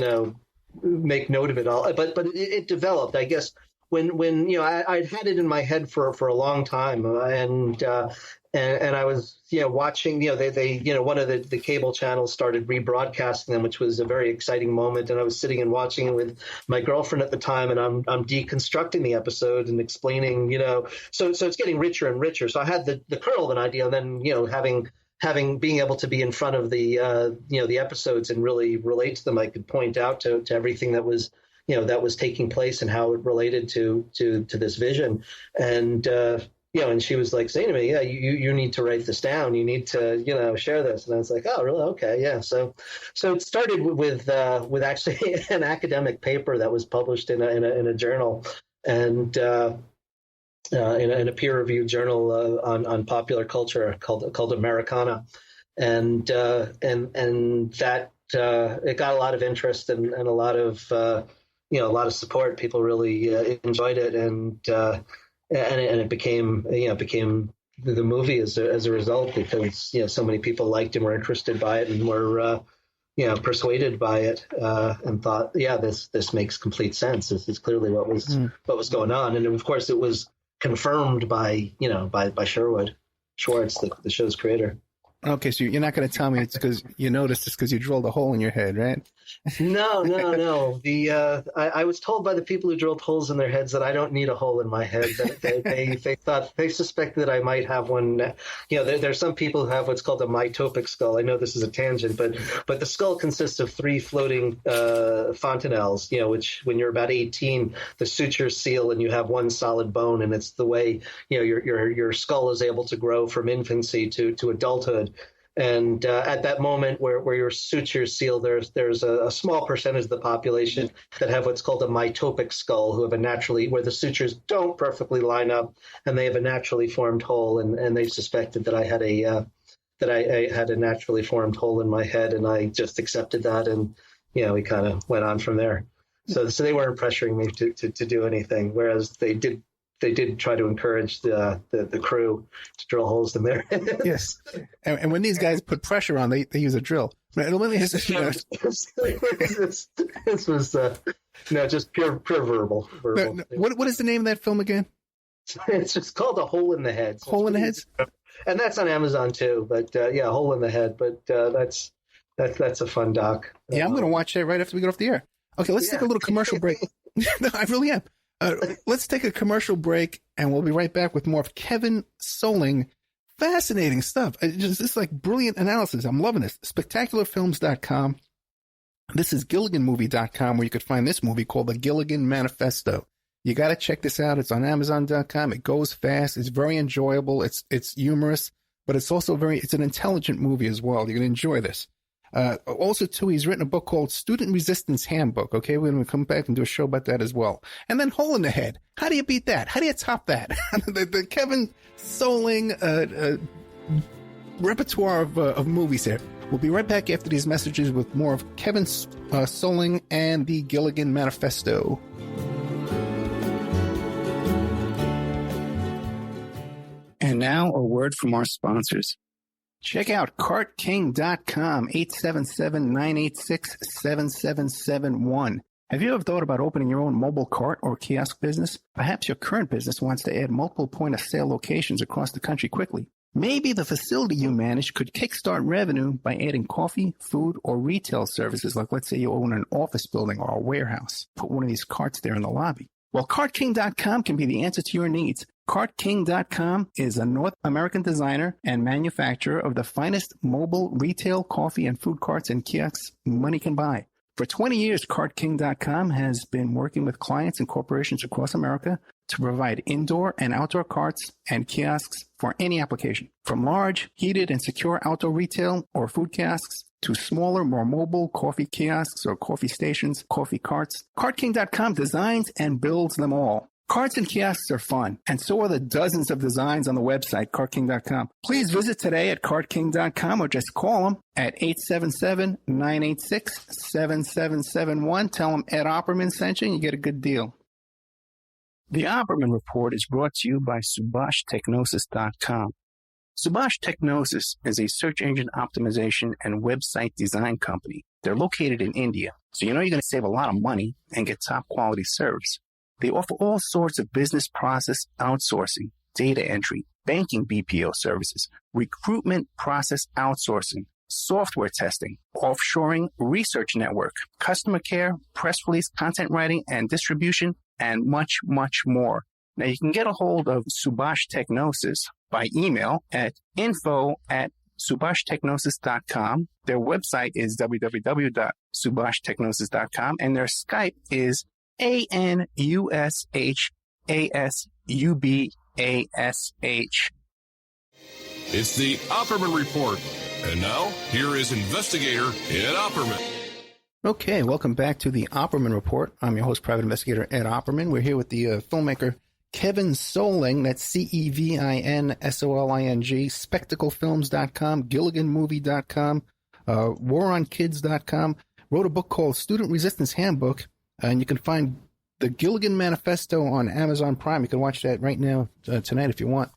make note of it all. But it developed, I guess, when I'd had it in my head for a long time, and I was watching they one of the cable channels started rebroadcasting them, which was a very exciting moment, and I was sitting and watching it with my girlfriend at the time, and I'm deconstructing the episode and explaining so it's getting richer and richer. So I had the kernel of an idea, and then having being able to be in front of the the episodes and really relate to them, I could point out to everything that was that was taking place and how it related to this vision. And and she was like saying to me, yeah, you need to write this down. You need to share this. And I was like, oh, really? Okay, yeah. So it started with actually an academic paper that was published in a journal, and in a peer-reviewed journal on popular culture called Americana, and that it got a lot of interest and a lot of a lot of support. People really enjoyed it, and it became the movie as a result, because so many people liked and were interested by it and were persuaded by it, and thought, this makes complete sense. This is clearly what was going on, and of course it was confirmed by Sherwood Schwartz, the show's creator. Okay, so you're not going to tell me it's because you noticed it's because you drilled a hole in your head, right? No. I was told by the people who drilled holes in their heads that I don't need a hole in my head. That they suspected that I might have one. There's some people who have what's called a mitopic skull. I know this is a tangent, but the skull consists of 3 floating fontanelles. Which when you're about 18, the sutures seal and you have one solid bone, and it's the way your skull is able to grow from infancy to adulthood. And at that moment where your sutures seal, there's a small percentage of the population that have what's called a mitopic skull, who have where the sutures don't perfectly line up, and they have a naturally formed hole. And they suspected that I had a naturally formed hole in my head, and I just accepted that, and we kind of went on from there. So they weren't pressuring me to do anything, whereas they did try to encourage the crew to drill holes in their heads. Yes. And when these guys put pressure on, they use a drill. This was just pure verbal. No. What is the name of that film again? It's just called A Hole in the Head. Hole in the Head? And that's on Amazon too. But Hole in the Head. But that's a fun doc. Yeah, I'm going to watch that right after we get off the air. Okay, let's take a little commercial break. No, I really am. Let's take a commercial break, and we'll be right back with more of Kevin Soling. Fascinating stuff. This is like brilliant analysis. I'm loving this. Spectacularfilms.com. This is GilliganMovie.com, where you could find this movie called The Gilligan Manifesto. You got to check this out. It's on Amazon.com. It goes fast. It's very enjoyable. It's humorous, but it's also it's an intelligent movie as well. You're going to enjoy this. Also, too, he's written a book called Student Resistance Handbook. Okay, we're going to come back and do a show about that as well. And then Hole in the Head. How do you beat that? How do you top that? the Kevin Soling repertoire of movies here. We'll be right back after these messages with more of Kevin Soling and the Gilligan Manifesto. And now a word from our sponsors. Check out CartKing.com, 877-986-7771. Have you ever thought about opening your own mobile cart or kiosk business? Perhaps your current business wants to add multiple point-of-sale locations across the country quickly. Maybe the facility you manage could kickstart revenue by adding coffee, food, or retail services, like let's say you own an office building or a warehouse. Put one of these carts there in the lobby. Well, CartKing.com can be the answer to your needs. CartKing.com is a North American designer and manufacturer of the finest mobile retail coffee and food carts and kiosks money can buy. For 20 years, CartKing.com has been working with clients and corporations across America to provide indoor and outdoor carts and kiosks for any application. From large, heated, and secure outdoor retail or food kiosks to smaller, more mobile coffee kiosks or coffee stations, coffee carts, CartKing.com designs and builds them all. Carts and kiosks are fun, and so are the dozens of designs on the website, CartKing.com. Please visit today at CartKing.com or just call them at 877-986-7771. Tell them Ed Opperman sent you and you get a good deal. The Opperman Report is brought to you by SubhashTechnosis.com. Subash Technosis is a search engine optimization and website design company. They're located in India, so you know you're going to save a lot of money and get top quality service. They offer all sorts of business process outsourcing, data entry, banking BPO services, recruitment process outsourcing, software testing, offshoring, research network, customer care, press release, content writing and distribution, and much, much more. Now, you can get a hold of Subash Technosis by email at info@subash, subashtechnosis.com. Their website is www.subashtechnosis.com, and their Skype is ANUSHASUBASH. It's the Opperman Report. And now, here is investigator Ed Opperman. Okay, welcome back to the Opperman Report. I'm your host, Private Investigator Ed Opperman. We're here with the filmmaker Kevin Soling, that's CEVINSOLING, spectaclefilms.com, GilliganMovie.com, waronkids.com, wrote a book called Student Resistance Handbook, and you can find the Gilligan Manifesto on Amazon Prime. You can watch that right now, tonight, if you want.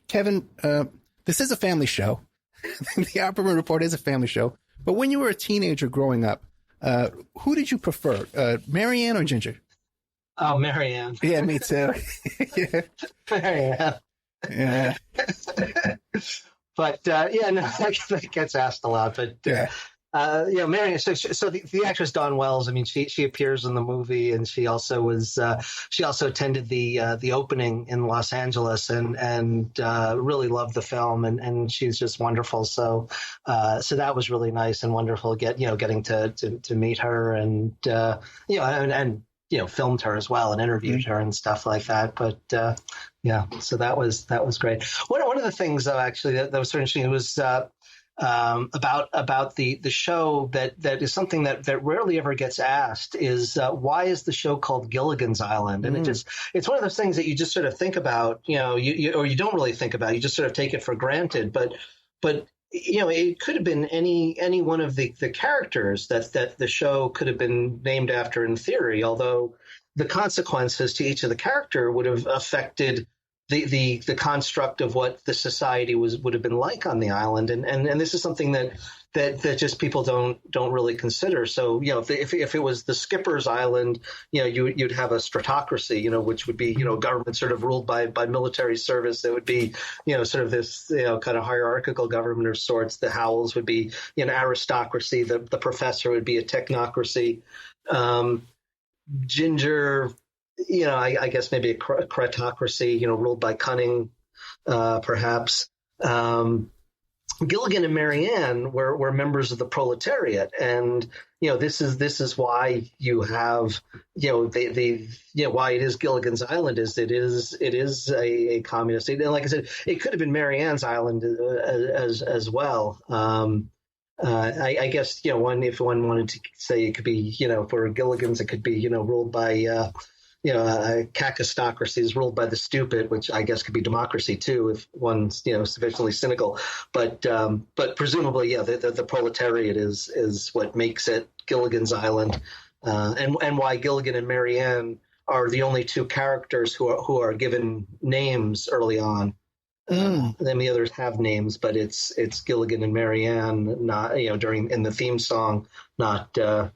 Kevin, this is a family show. The Opperman Report is a family show. But when you were a teenager growing up, who did you prefer, Marianne or Ginger? Oh, Marianne. Yeah, me too. Yeah. Marianne. Yeah. But, that gets asked a lot. But, Marianne, so the actress Dawn Wells, I mean, she appears in the movie, and she also attended the opening in Los Angeles and really loved the film, and she's just wonderful. So that was really nice and wonderful getting to meet her and filmed her as well and interviewed her and stuff like that. But so that was great. One of the things though, actually, that was sort of interesting was about the show that is something that rarely ever gets asked is why is the show called Gilligan's Island? And it's one of those things that you just sort of think about, you don't really think about, you just sort of take it for granted. But it could have been any one of the characters that the show could have been named after in theory, although the consequences to each of the character would have affected the construct of what the society would have been like on the island. And this is something that just people don't really consider. So, if it was the skipper's island, you'd have a stratocracy, which would be, government sort of ruled by military service. It would be, sort of this, kind of hierarchical government of sorts. The Howells would be, aristocracy. The professor would be a technocracy. Ginger, I guess maybe a cretocracy, ruled by cunning, perhaps. Gilligan and Marianne were members of the proletariat, and this is why you have why it is Gilligan's Island is it is a communist state, and like I said, it could have been Marianne's Island as well. I guess if one wanted to say it could be for Gilligan's it could be ruled by cacistocracy is ruled by the stupid, which I guess could be democracy too, if one's sufficiently cynical. But presumably, the proletariat is what makes it Gilligan's Island, and why Gilligan and Marianne are the only two characters who are given names early on. Then the others have names, but it's Gilligan and Marianne, not in the theme song, not their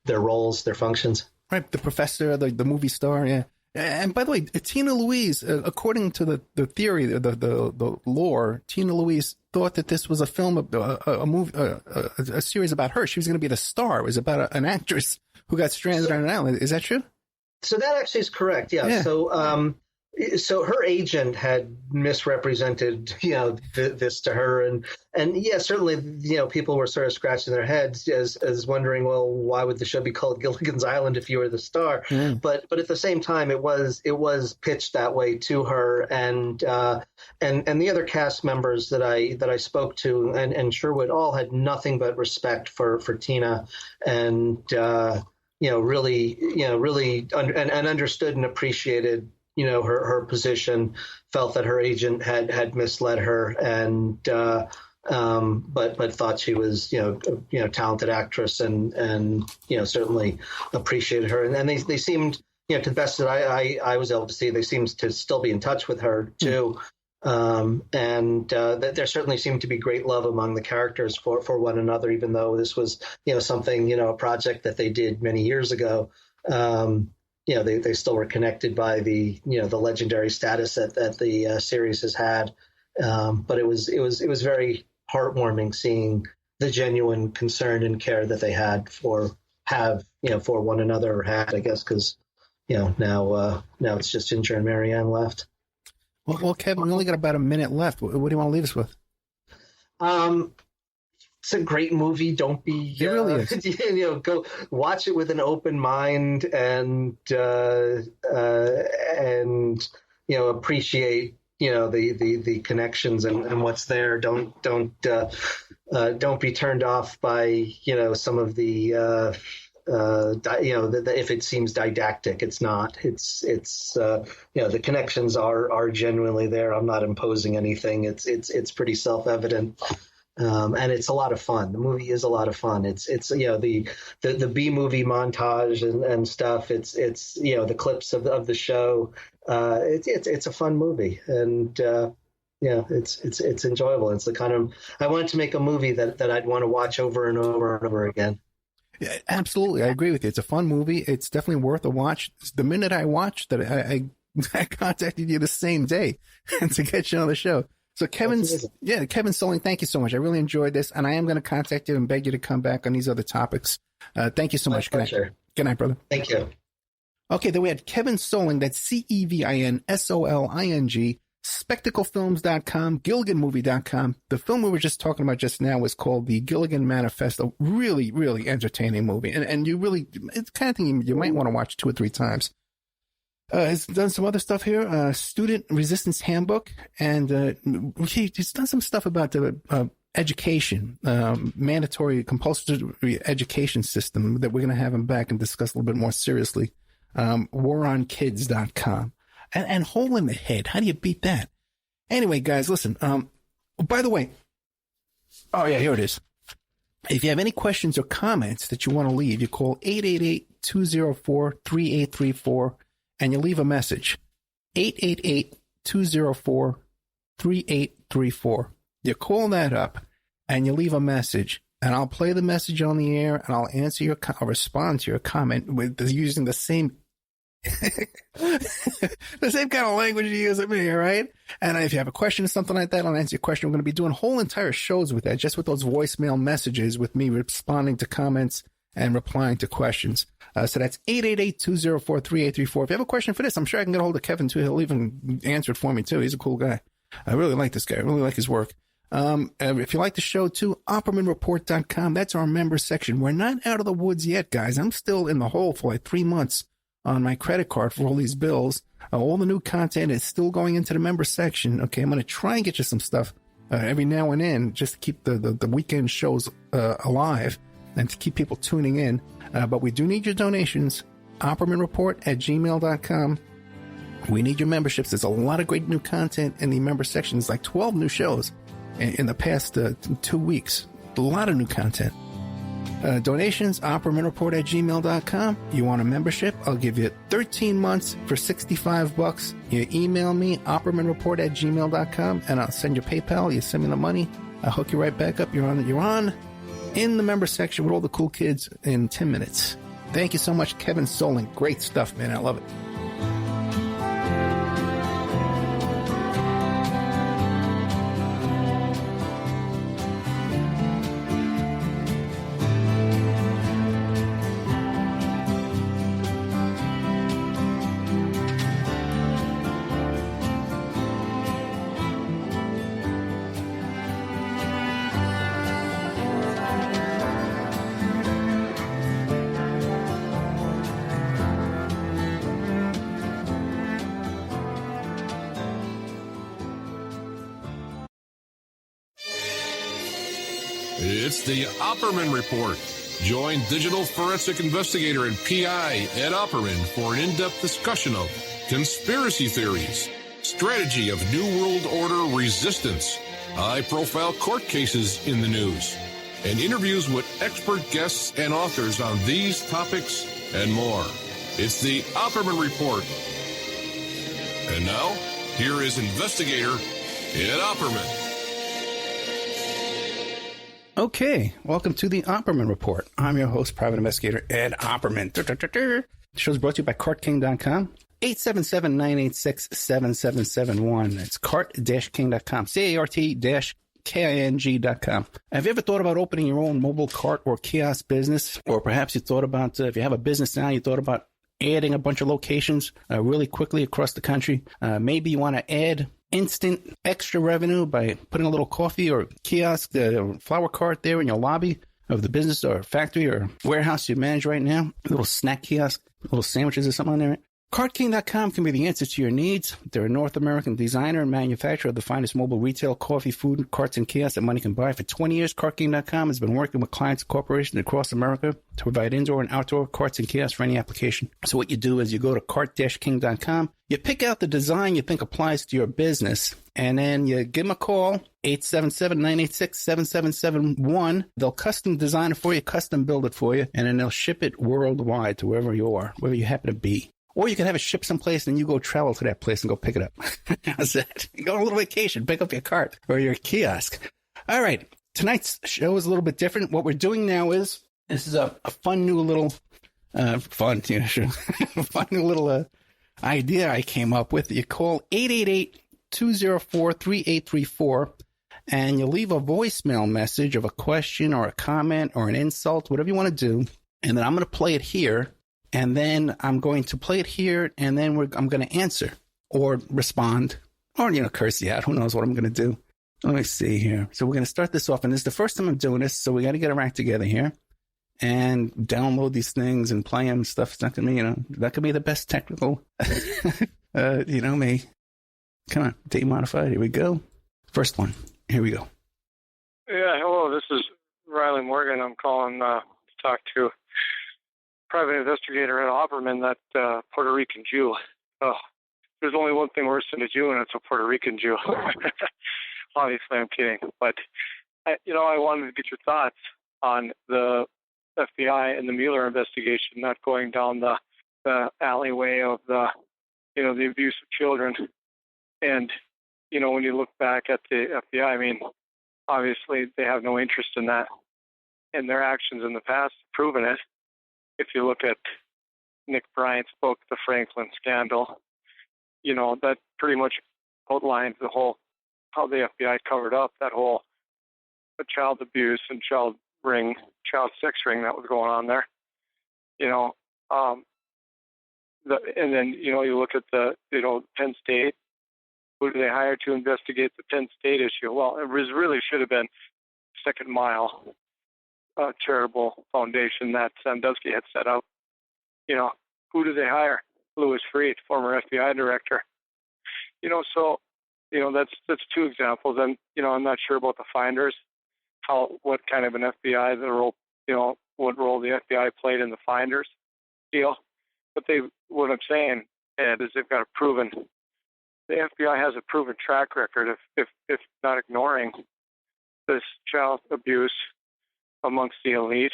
roles, their functions. Right, the professor, the movie star, yeah. And by the way, Tina Louise, according to the theory, the lore, Tina Louise thought that this was a film, a movie, a series about her. She was going to be the star. It was about an actress who got stranded on an island. Is that true? So that actually is correct. Yeah. So her agent had misrepresented, this to her, and yeah, certainly, people were sort of scratching their heads as wondering, well, why would the show be called Gilligan's Island if you were the star? But at the same time, it was pitched that way to her, and the other cast members that I spoke to and Sherwood all had nothing but respect for Tina, and really understood and appreciated her position, felt that her agent had misled her, and but thought she was a talented actress, and certainly appreciated her, and they seemed to the best that I was able to see, they seemed to still be in touch with her too. And there certainly seemed to be great love among the characters for one another, even though this was something a project that they did many years ago. They still were connected by the the legendary status that the series has had. But it was very heartwarming seeing the genuine concern and care that they had for one another, or had, I guess, because now it's just Ginger and Marianne left. Well, Kevin, we only got about a minute left. What do you want to leave us with? It's a great movie. Don't be, it really is. Go watch it with an open mind and appreciate, the connections and what's there. Don't be turned off by, some of the, if it seems didactic. It's not. It's the connections are genuinely there. I'm not imposing anything. It's pretty self-evident. And it's a lot of fun. The movie is a lot of fun. It's the B movie montage and stuff. It's the clips of the show. It's a fun movie, and it's enjoyable. It's the kind of, I wanted to make a movie that I'd want to watch over and over and over again. Yeah, absolutely, I agree with you. It's a fun movie. It's definitely worth a watch. The minute I watched it, I contacted you the same day to get you on the show. So Kevin Soling, thank you so much. I really enjoyed this, and I am going to contact you and beg you to come back on these other topics. Thank you so much. Good night. Good night, brother. Thank you. Okay, then we had Kevin Soling, that's CEVINSOLING, spectaclefilms.com, gilliganmovie.com. The film we were just talking about just now was called the Gilligan Manifesto. Really, really entertaining movie. And you really, it's the kind of thing you might want to watch 2 or 3 times. He's done some other stuff here, Student Resistance Handbook, and he's done some stuff about the education, mandatory compulsory education system that we're going to have him back and discuss a little bit more seriously. waronkids.com. And Hole in the Head. How do you beat that? Anyway, guys, listen. By the way, oh yeah, here it is. If you have any questions or comments that you want to leave, you call 888-204-3834 and you leave a message. 888-204-3834. You call that up and you leave a message, and I'll play the message on the air, and I'll answer I'll respond to your comment with using the same the same kind of language you use at me, all right? And if you have a question or something like that, I'll answer your question. We're going to be doing whole entire shows with that, just with those voicemail messages, with me responding to comments and replying to questions. So that's 888-204-3834. If you have a question for this, I'm sure I can get a hold of Kevin, too. He'll even answer it for me, too. He's a cool guy. I really like this guy. I really like his work. If you like the show, too, OppermanReport.com. That's our member section. We're not out of the woods yet, guys. I'm still in the hole for like 3 months on my credit card for all these bills. All the new content is still going into the member section. Okay, I'm going to try and get you some stuff every now and then, just to keep the weekend shows alive and to keep people tuning in. But we do need your donations. OppermanReport@gmail.com. We need your memberships. There's a lot of great new content in the member section. There's like 12 new shows in the past 2 weeks. A lot of new content. Donations, OppermanReport@gmail.com. You want a membership? I'll give you 13 months for $65. You email me, OppermanReport@gmail.com, and I'll send you PayPal. You send me the money. I'll hook you right back up. You're on in the member section with all the cool kids in 10 minutes. Thank you so much, Kevin Soling. Great stuff, man. I love it. It's the Opperman Report. Join digital forensic investigator and PI Ed Opperman for an in-depth discussion of conspiracy theories, strategy of New World Order resistance, high-profile court cases in the news, and interviews with expert guests and authors on these topics and more. It's the Opperman Report. And now, here is investigator Ed Opperman. Okay, welcome to the Opperman Report. I'm your host, Private Investigator Ed Opperman. The show is brought to you by CartKing.com. 877-986-7771. That's cart-king.com. CART-KING.com. Have you ever thought about opening your own mobile cart or kiosk business? Or perhaps you thought about, if you have a business now, you thought about adding a bunch of locations really quickly across the country. Maybe you want to add instant extra revenue by putting a little coffee or kiosk, flower cart there in your lobby of the business or factory or warehouse you manage right now. A little snack kiosk, little sandwiches or something on there. CartKing.com can be the answer to your needs. They're a North American designer and manufacturer of the finest mobile retail, coffee, food, carts, and kiosks that money can buy. For 20 years, CartKing.com has been working with clients and corporations across America to provide indoor and outdoor carts and kiosks for any application. So what you do is you go to cart-king.com, you pick out the design you think applies to your business, and then you give them a call, 877-986-7771. They'll custom design it for you, custom build it for you, and then they'll ship it worldwide to wherever you are, wherever you happen to be. Or you can have it shipped someplace and you go travel to that place and go pick it up. How's that? You go on a little vacation, pick up your cart or your kiosk. All right. Tonight's show is a little bit different. What we're doing now is, this is a fun new little, fun new little idea I came up with. You call 888-204-3834 and you leave a voicemail message of a question or a comment or an insult, whatever you want to do. And then I'm going to play it here. And then I'm going to play it here, and then I'm going to answer or respond or, curse you out. Who knows what I'm going to do? Let me see here. So we're going to start this off, and this is the first time I'm doing this, so we got to get our act together here and download these things and play them. Stuff. It's not going to be, that could be the best technical, me. Come on, date modified. Here we go. First one. Here we go. Yeah, hello. This is Riley Morgan. I'm calling to talk to private investigator at Opperman, that Puerto Rican Jew. Oh, there's only one thing worse than a Jew, and it's a Puerto Rican Jew. Obviously, I'm kidding. But, I wanted to get your thoughts on the FBI and the Mueller investigation, not going down the alleyway of the abuse of children. And, when you look back at the FBI, obviously they have no interest in that. And their actions in the past have proven it. If you look at Nick Bryant's book, The Franklin Scandal, that pretty much outlines how the FBI covered up that whole child abuse and child sex ring that was going on there. And then, you look at Penn State. Who do they hire to investigate the Penn State issue? Well, it really should have been Second Mile charitable foundation that Sandusky had set up. Who do they hire? Louis Freed, former FBI director. That's two examples. And, I'm not sure about the finders, what kind of an FBI, what role the FBI played in the finders deal. But what I'm saying, Ed, is they've got the FBI has a proven track record if not ignoring this child abuse amongst the elite.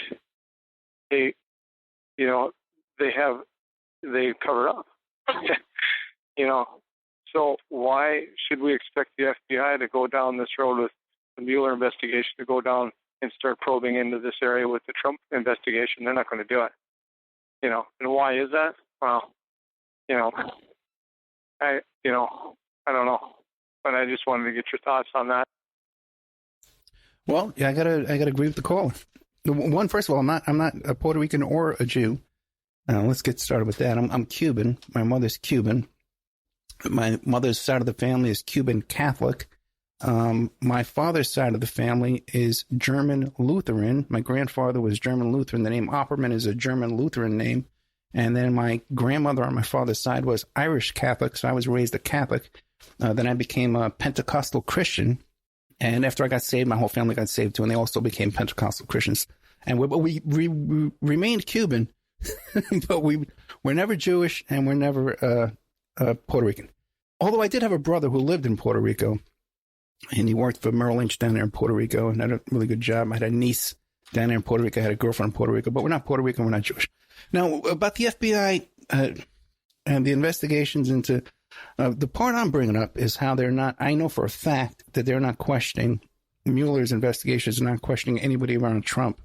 They cover up. So why should we expect the FBI to go down this road with the Mueller investigation, to go down and start probing into this area with the Trump investigation? They're not going to do it. And why is that? Well, I don't know, but I just wanted to get your thoughts on that. Well, yeah, I gotta agree with the caller. One, first of all, I'm not a Puerto Rican or a Jew. Let's get started with that. I'm Cuban. My mother's Cuban. My mother's side of the family is Cuban Catholic. My father's side of the family is German Lutheran. My grandfather was German Lutheran. The name Opperman is a German Lutheran name. And then my grandmother on my father's side was Irish Catholic, so I was raised a Catholic. Then I became a Pentecostal Christian. And after I got saved, my whole family got saved too, and they also became Pentecostal Christians. And we remained Cuban, but we're never Jewish, and we're never Puerto Rican. Although I did have a brother who lived in Puerto Rico, and he worked for Merrill Lynch down there in Puerto Rico, and had a really good job. I had a niece down there in Puerto Rico. I had a girlfriend in Puerto Rico, but we're not Puerto Rican, we're not Jewish. Now, about the FBI and the investigations into the part I'm bringing up is how they're not, I know for a fact that they're not questioning, Mueller's investigations are not questioning anybody around Trump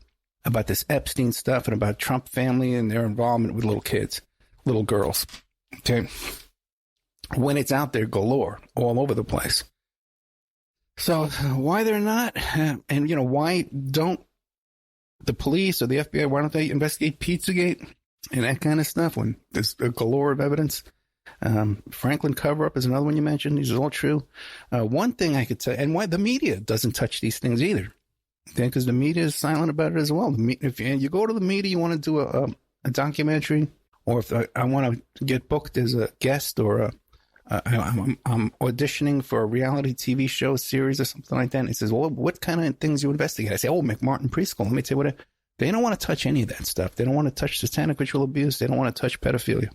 about this Epstein stuff and about Trump family and their involvement with little kids, little girls. Okay. When it's out there galore, all over the place. So why they're not, and why don't the police or the FBI, why don't they investigate Pizzagate? and that kind of stuff, when there's a galore of evidence. Franklin cover-up is another one you mentioned. These are all true. One thing I could tell, and why the media doesn't touch these things either, okay, because the media is silent about it as well. If you go to the media, you want to do a documentary, or if I want to get booked as a guest, or I'm auditioning for a reality TV show series or something like that, and it says, well, what kind of things you investigate? I say, oh, McMartin Preschool. Let me tell you what, they don't want to touch any of that stuff. They don't want to touch satanic ritual abuse. They don't want to touch pedophilia.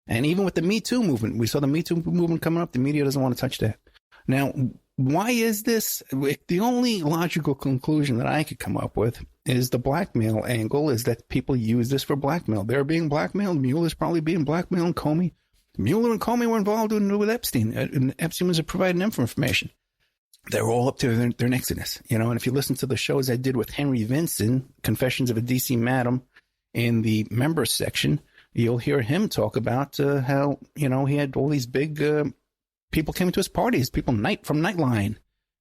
And even with the Me Too movement, we saw the Me Too movement coming up. The media doesn't want to touch that. Now, why is this? The only logical conclusion that I could come up with is the blackmail angle, is that people use this for blackmail. They're being blackmailed. Mueller's probably being blackmailed, and Comey. Mueller and Comey were involved with Epstein, and Epstein was providing them for information. They're all up to their necks in this, you know. And if you listen to the shows I did with Henry Vinson, Confessions of a D.C. Madam, in the members section, you'll hear him talk about how, you know, he had all these big people came to his parties, people from Nightline,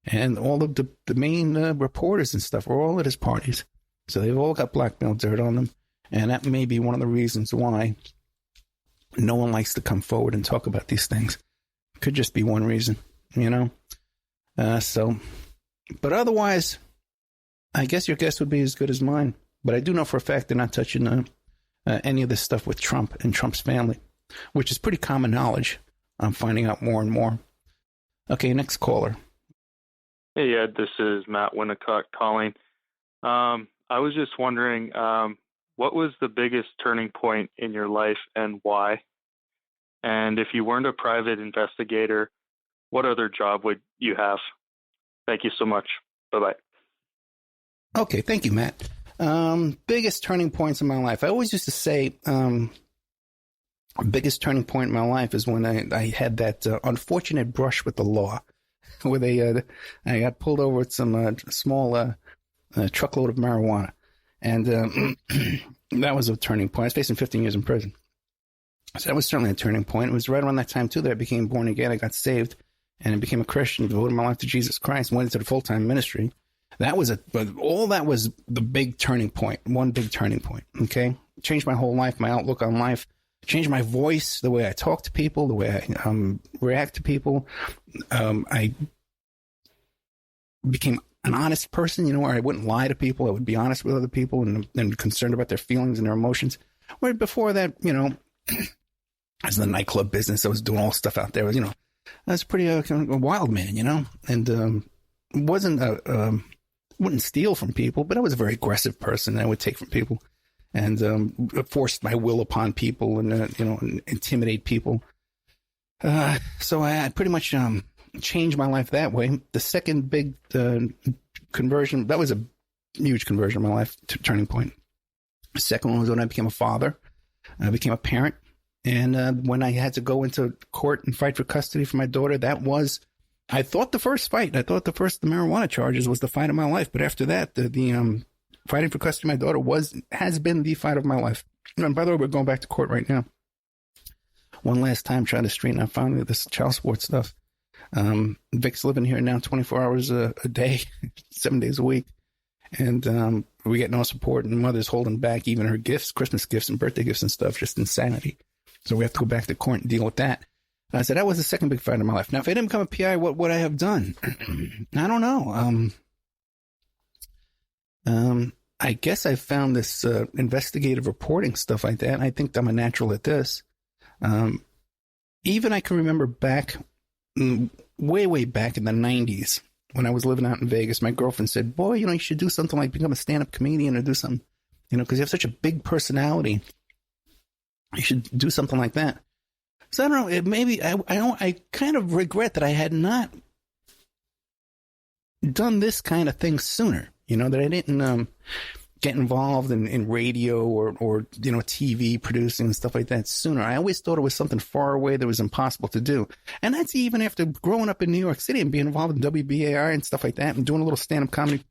and all of the main reporters and stuff were all at his parties. So they've all got blackmail dirt on them. And that may be one of the reasons why no one likes to come forward and talk about these things. Could just be one reason, you know. But otherwise, I guess your guess would be as good as mine. But I do know for a fact they're not touching any of this stuff with Trump and Trump's family, which is pretty common knowledge. I'm finding out more and more. Okay, next caller. Hey, Ed, this is Matt Winnicott calling. I was just wondering, what was the biggest turning point in your life and why? And if you weren't a private investigator, what other job would you have? Thank you so much. Bye-bye. Okay, thank you, Matt. Biggest turning points in my life. I always used to say, biggest turning point in my life is when I had that unfortunate brush with the law, where I got pulled over with some small truckload of marijuana, and that was a turning point. I was facing 15 years in prison, so that was certainly a turning point. It was right around that time too that I became born again. I got saved and I became a Christian, devoted my life to Jesus Christ, went into the full-time ministry. But all that was the big turning point, one big turning point, okay? Changed my whole life, my outlook on life, changed my voice, the way I talk to people, the way I react to people. I became an honest person, you know, where I wouldn't lie to people. I would be honest with other people and concerned about their feelings and their emotions. Where before that, you know, I was in the nightclub business. I was doing all stuff out there. You know, I was pretty kind of a wild man, you know, and wouldn't steal from people, but I was a very aggressive person. I would take from people and forced my will upon people and, you know, intimidate people. So I pretty much changed my life that way. The second big conversion, that was a huge conversion in my life, turning point. The second one was when I became a father. I became a parent. And when I had to go into court and fight for custody for my daughter, that was, I thought the first fight, the marijuana charges was the fight of my life. But after that, the fighting for custody of my daughter has been the fight of my life. And by the way, we're going back to court right now. One last time trying to straighten out finally this child support stuff. Vic's living here now 24 hours a day, 7 days a week. And we get no support, and mother's holding back even her gifts, Christmas gifts and birthday gifts and stuff, just insanity. So we have to go back to court and deal with that. I said, that was the second big fight in my life. Now, if I didn't become a PI, what would I have done? I don't know. I guess I found this investigative reporting stuff like that. I think I'm a natural at this. Even I can remember back, way back in the 90s, when I was living out in Vegas, my girlfriend said, boy, you know, you should do something like become a stand-up comedian or do something, you know, because you have such a big personality. You should do something like that. So I don't know. I kind of regret that I had not done this kind of thing sooner. You know, that I didn't get involved in radio or you know, TV producing and stuff like that sooner. I always thought it was something far away that was impossible to do. And that's even after growing up in New York City and being involved in WBAI and stuff like that and doing a little stand-up comedy.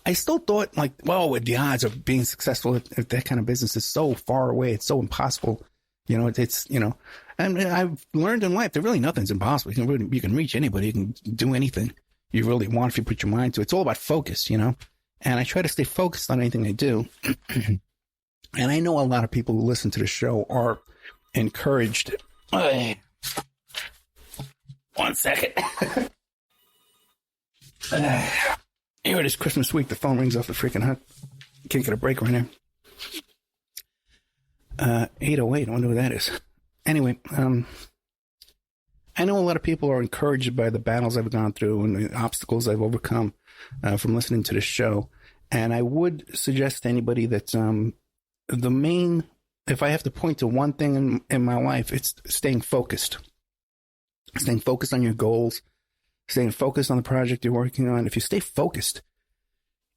I still thought, like, well, the odds of being successful at that kind of business is so far away. It's so impossible. You know, it's, you know, and I've learned in life that really nothing's impossible. You can reach anybody. You can do anything you really want if you put your mind to it. It's all about focus, you know, and I try to stay focused on anything I do. And I know a lot of people who listen to the show are encouraged. One second. Here it is, Christmas week. The phone rings off the freaking hook. Can't get a break right now. 808. I wonder who that is. Anyway, I know a lot of people are encouraged by the battles I've gone through and the obstacles I've overcome from listening to this show. And I would suggest to anybody that if I have to point to one thing in my life, it's staying focused. Staying focused on your goals, staying focused on the project you're working on. If you stay focused,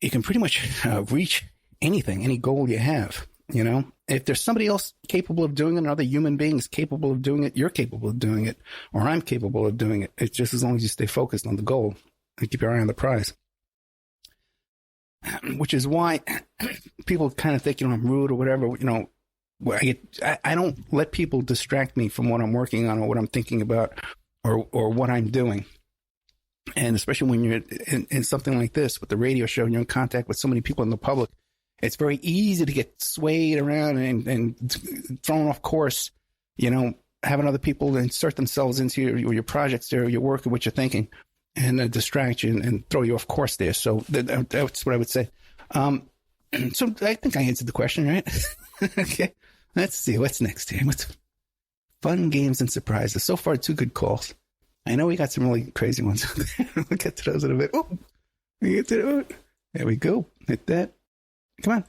you can pretty much reach anything, any goal you have. You know, if there's somebody else capable of doing it, another human being is capable of doing it, you're capable of doing it, or I'm capable of doing it. It's just as long as you stay focused on the goal and keep your eye on the prize. Which is why people kind of think, I'm rude or whatever. I don't let people distract me from what I'm working on or what I'm thinking about or what I'm doing. And especially when you're in something like this with the radio show and you're in contact with so many people in the public, it's very easy to get swayed around and thrown off course, having other people insert themselves into your projects or your work and what you're thinking and distract you and throw you off course there. So that's what I would say. So I think I answered the question, right? Okay. Let's see. What's next here? What's fun, games, and surprises? So far, 2 good calls. I know we got some really crazy ones. We'll get to those in a bit. Oh, there we go. Hit that. Come on.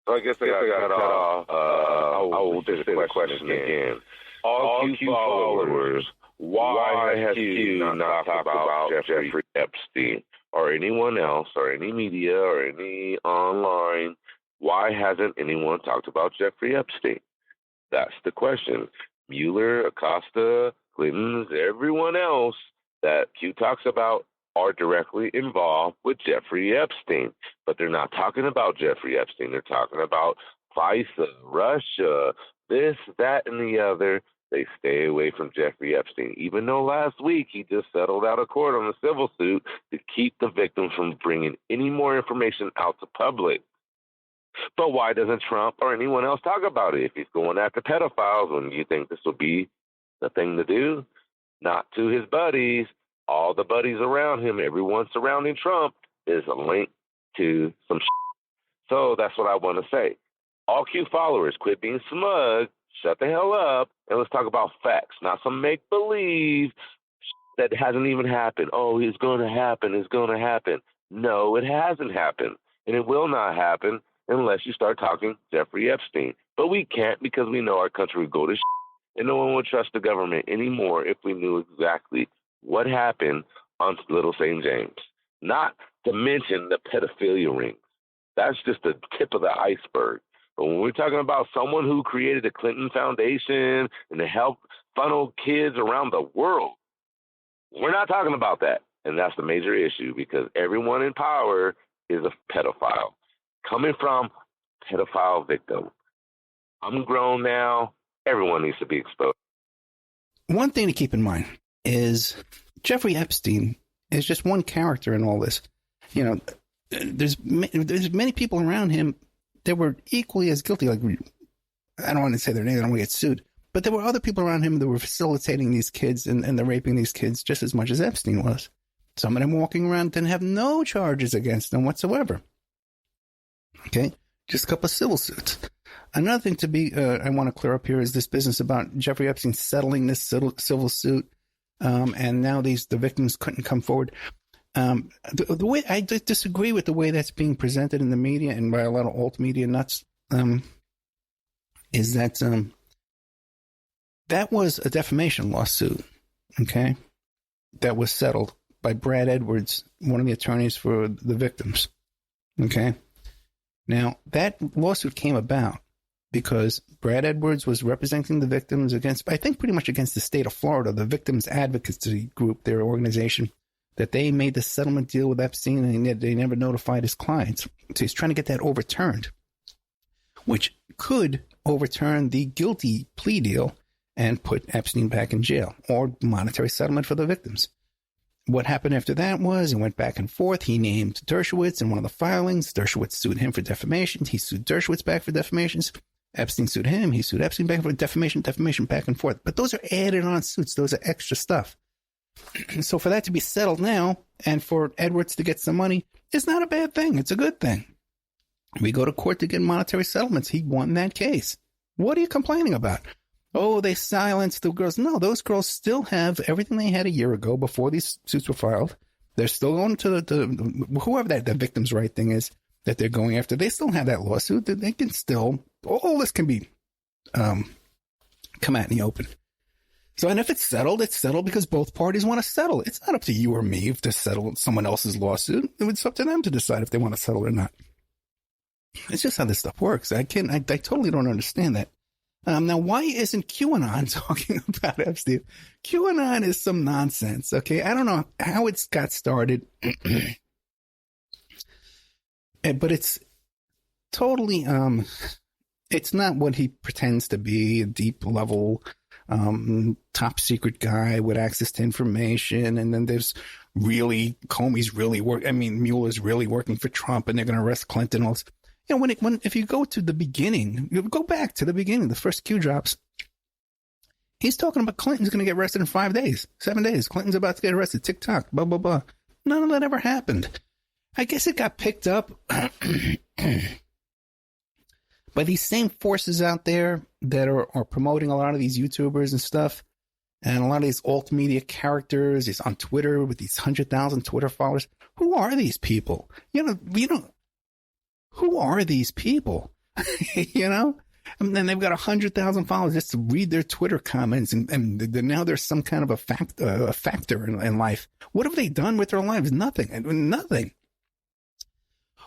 So I guess I got cut off. I will just say the question again. All Q followers, why has Q not talked about Jeffrey Epstein or anyone else or any media or any online? Why hasn't anyone talked about Jeffrey Epstein? That's the question. Mueller, Acosta, Clinton's, everyone else that Q talks about are directly involved with Jeffrey Epstein. But they're not talking about Jeffrey Epstein. They're talking about FISA, Russia, this, that, and the other. They stay away from Jeffrey Epstein, even though last week he just settled out of court on a civil suit to keep the victims from bringing any more information out to public. But why doesn't Trump or anyone else talk about it? If he's going after pedophiles, wouldn't you think this would be the thing to do? Not to his buddies. All the buddies around him, everyone surrounding Trump, is linked to some shit. So that's what I want to say. All Q followers, quit being smug, shut the hell up, and let's talk about facts, not some make-believe that hasn't even happened. Oh, it's going to happen. It's going to happen. No, it hasn't happened, and it will not happen unless you start talking Jeffrey Epstein. But we can't because we know our country would go to shit, and no one would trust the government anymore if we knew exactly what happened on Little St. James. Not to mention the pedophilia rings. That's just the tip of the iceberg. But when we're talking about someone who created the Clinton Foundation and to help funnel kids around the world, we're not talking about that. And that's the major issue because everyone in power is a pedophile. Coming from pedophile victim. I'm grown now. Everyone needs to be exposed. One thing to keep in mind is Jeffrey Epstein is just one character in all this. There's many people around him that were equally as guilty. Like, I don't want to say their name, I don't want to get sued. But there were other people around him that were facilitating these kids and they're raping these kids just as much as Epstein was. Some of them walking around didn't have no charges against them whatsoever. Okay, just a couple of civil suits. Another thing to be, I want to clear up here is this business about Jeffrey Epstein settling this civil suit, and now the victims couldn't come forward. The way I disagree with the way that's being presented in the media and by a lot of alt media nuts, is that that was a defamation lawsuit. Okay, that was settled by Brad Edwards, one of the attorneys for the victims. Okay. Now, that lawsuit came about because Brad Edwards was representing the victims against, I think pretty much against the state of Florida, the Victims Advocacy Group, their organization, that they made this settlement deal with Epstein and they never notified his clients. So he's trying to get that overturned, which could overturn the guilty plea deal and put Epstein back in jail or monetary settlement for the victims. What happened after that was he went back and forth. He named Dershowitz in one of the filings. Dershowitz sued him for defamation. He sued Dershowitz back for defamations. Epstein sued him. He sued Epstein, back and forth, defamation, back and forth. But those are added on suits. Those are extra stuff. So for that to be settled now and for Edwards to get some money is not a bad thing. It's a good thing. We go to court to get monetary settlements. He won that case. What are you complaining about? Oh, they silenced the girls. No, those girls still have everything they had a year ago before these suits were filed. They're still going to the whoever that the victim's right thing is that they're going after. They still have that lawsuit. They can still, all this can be come out in the open. So, and if it's settled because both parties want to settle. It's not up to you or me if to settle someone else's lawsuit. It's up to them to decide if they want to settle or not. It's just how this stuff works. I totally don't understand that. Now, why isn't QAnon talking about Epstein? QAnon is some nonsense, okay? I don't know how it's got started, but it's totally, it's not what he pretends to be, a deep level, top secret guy with access to information. And then there's really, Comey's really Mueller's really working for Trump and they're going to arrest Clinton. All this. You know, if you go to the beginning, you go back to the beginning, the first Q drops, he's talking about Clinton's going to get arrested in 5 days, 7 days. Clinton's about to get arrested. TikTok, blah, blah, blah. None of that ever happened. I guess it got picked up by these same forces out there that are promoting a lot of these YouTubers and stuff. And a lot of these alt media characters is on Twitter with these 100,000 Twitter followers. Who are these people? You know, who are these people? You know? And then they've got 100,000 followers just to read their Twitter comments. And now there's some kind of a factor in life. What have they done with their lives? Nothing. Nothing.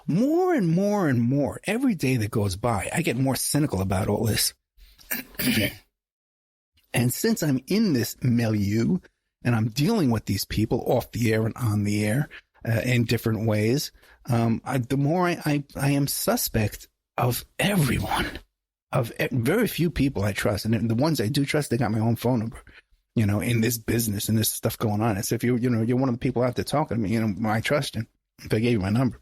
More and more and more. Every day that goes by, I get more cynical about all this. And since I'm in this milieu and I'm dealing with these people off the air and on the air in different ways, the more I am suspect of everyone, of very few people I trust. And the ones I do trust, they got my own phone number, you know, in this business and this stuff going on. And so if you're one of the people out there talking to me, you know, I trust you if I gave you my number.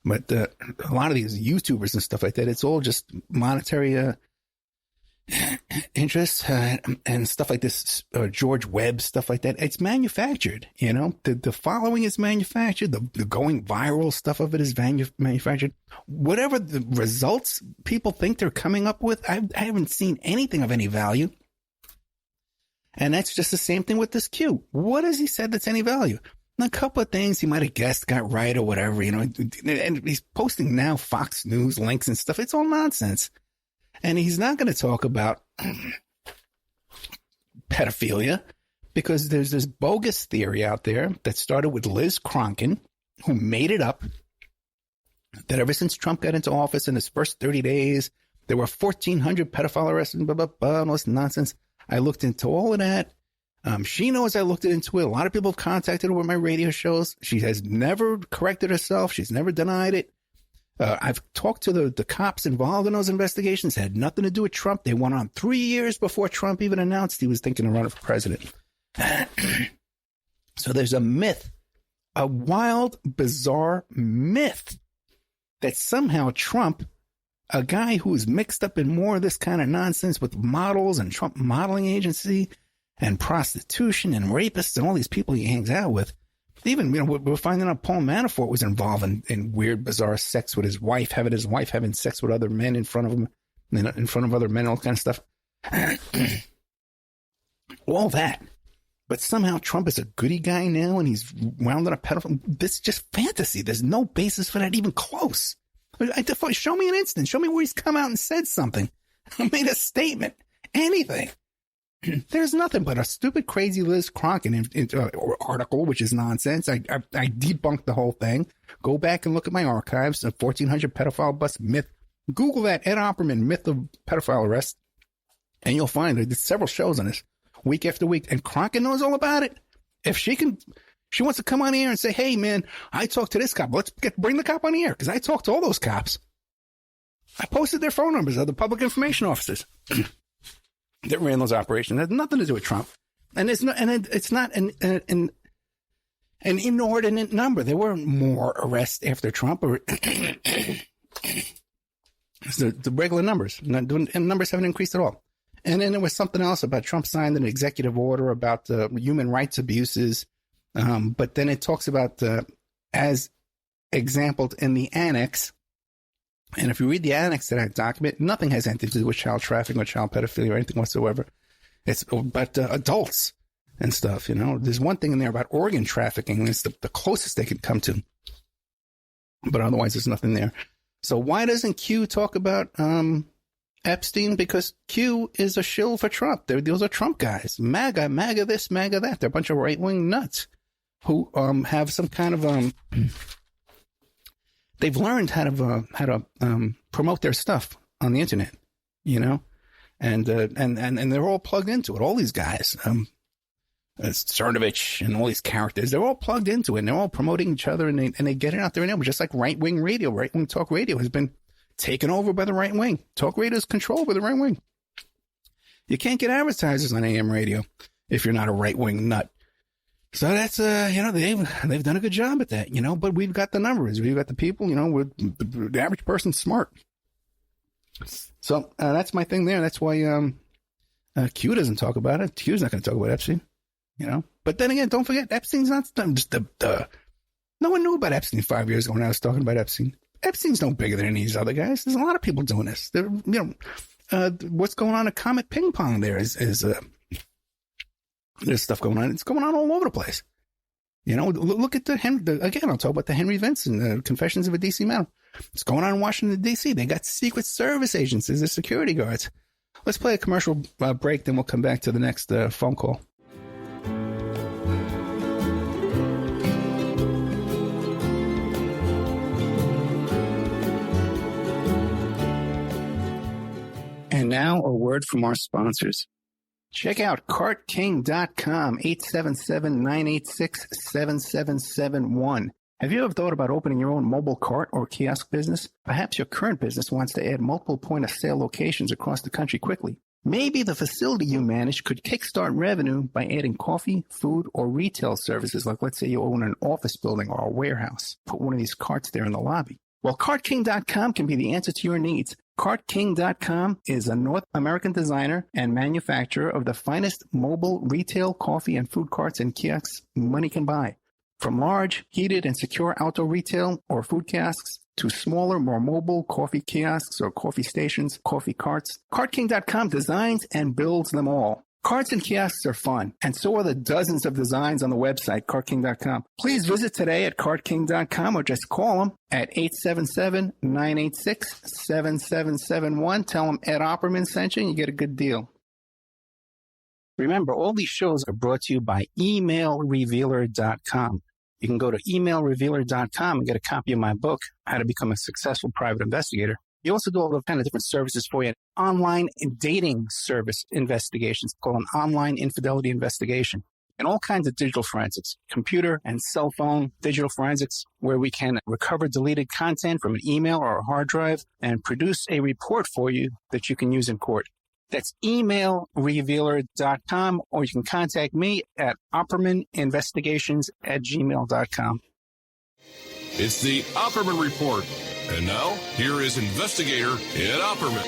But a lot of these YouTubers and stuff like that, it's all just monetary interests and stuff like this, George Webb, stuff like that. It's manufactured, you know. The following is manufactured. The going viral stuff of it is manufactured. Whatever the results people think they're coming up with, I haven't seen anything of any value. And that's just the same thing with this Q. What has he said that's any value? A couple of things he might have guessed got right or whatever, you know. And he's posting now Fox News links and stuff. It's all nonsense. And he's not going to talk about pedophilia because there's this bogus theory out there that started with Liz Cronkin, who made it up, that ever since Trump got into office in his first 30 days, there were 1,400 pedophile arrests and blah, blah, blah, and all this nonsense. I looked into all of that. She knows I looked into it. A lot of people have contacted her with my radio shows. She has never corrected herself. She's never denied it. I've talked to the cops involved in those investigations. It had nothing to do with Trump. They went on 3 years before Trump even announced he was thinking of running for president. So there's a myth, a wild, bizarre myth that somehow Trump, a guy who's mixed up in more of this kind of nonsense with models and Trump modeling agency and prostitution and rapists and all these people he hangs out with. Even, you know, we're finding out Paul Manafort was involved in weird, bizarre sex with his wife having sex with other men in front of him, in front of other men, all kind of stuff. All that. But somehow Trump is a goody guy now and he's wound up pedophile. This is just fantasy. There's no basis for that even close. Show me an instance. Show me where he's come out and said something. Made a statement. Anything. There's nothing but a stupid, crazy Liz Cronkin article, which is nonsense. I debunked the whole thing. Go back and look at my archives. 1,400 pedophile bust myth. Google that Ed Opperman myth of pedophile arrest, and you'll find there's several shows on this, week after week. And Cronkin knows all about it. If she wants to come on the air and say, "Hey, man, I talked to this cop. Let's bring the cop on the air," because I talked to all those cops. I posted their phone numbers of the public information officers that ran those operations. It had nothing to do with Trump. And it's not an inordinate number. There were more arrests after Trump. It's the regular numbers, and numbers haven't increased at all. And then there was something else about Trump signed an executive order about human rights abuses. But then it talks about, as exampled in the annex. And if you read the annex to that document, nothing has anything to do with child trafficking or child pedophilia or anything whatsoever. It's about adults and stuff. There's one thing in there about organ trafficking. It's the closest they could come to. But otherwise, there's nothing there. So why doesn't Q talk about Epstein? Because Q is a shill for Trump. Those are Trump guys. MAGA this, MAGA that. They're a bunch of right-wing nuts who have some kind of they've learned how to promote their stuff on the internet, and they're all plugged into it. All these guys, Cernovich and all these characters, they're all plugged into it, and they're all promoting each other, and they get it out there now. Just like right-wing radio, right-wing talk radio has been taken over by the right wing. Talk radio is controlled by the right wing. You can't get advertisers on AM radio if you're not a right-wing nut. So that's, they've done a good job at that, but we've got the numbers. We've got the people, the average person's smart. So that's my thing there. That's why Q doesn't talk about it. Q's not going to talk about Epstein, But then again, don't forget, Epstein's not just no one knew about Epstein 5 years ago when I was talking about Epstein. Epstein's no bigger than any of these other guys. There's a lot of people doing this. What's going on at Comet Ping Pong there is there's stuff going on. It's going on all over the place. Look at again, I'll talk about the Henry Vinson, Confessions of a D.C. Man. It's going on in Washington, D.C. They got Secret Service agents as their security guards. Let's play a commercial break, then we'll come back to the next phone call. And now a word from our sponsors. Check out cartking.com, 877-986-7771. Have you ever thought about opening your own mobile cart or kiosk business? Perhaps your current business wants to add multiple point-of-sale locations across the country quickly. Maybe the facility you manage could kickstart revenue by adding coffee, food, or retail services, like let's say you own an office building or a warehouse. Put one of these carts there in the lobby. Well, cartking.com can be the answer to your needs. CartKing.com is a North American designer and manufacturer of the finest mobile retail coffee and food carts and kiosks money can buy. From large, heated, and secure outdoor retail or food kiosks to smaller, more mobile coffee kiosks or coffee stations, coffee carts, CartKing.com designs and builds them all. Carts and kiosks are fun, and so are the dozens of designs on the website, CartKing.com. Please visit today at CartKing.com or just call them at 877-986-7771. Tell them Ed Opperman sent you and you get a good deal. Remember, all these shows are brought to you by emailrevealer.com. You can go to emailrevealer.com and get a copy of my book, How to Become a Successful Private Investigator. You also do all the kind of different services for you. Online dating service investigations called an online infidelity investigation. And all kinds of digital forensics, computer and cell phone digital forensics, where we can recover deleted content from an email or a hard drive and produce a report for you that you can use in court. That's emailrevealer.com, or you can contact me at oppermaninvestigations@gmail.com. It's the Opperman Report. And now, here is investigator Ed Opperman.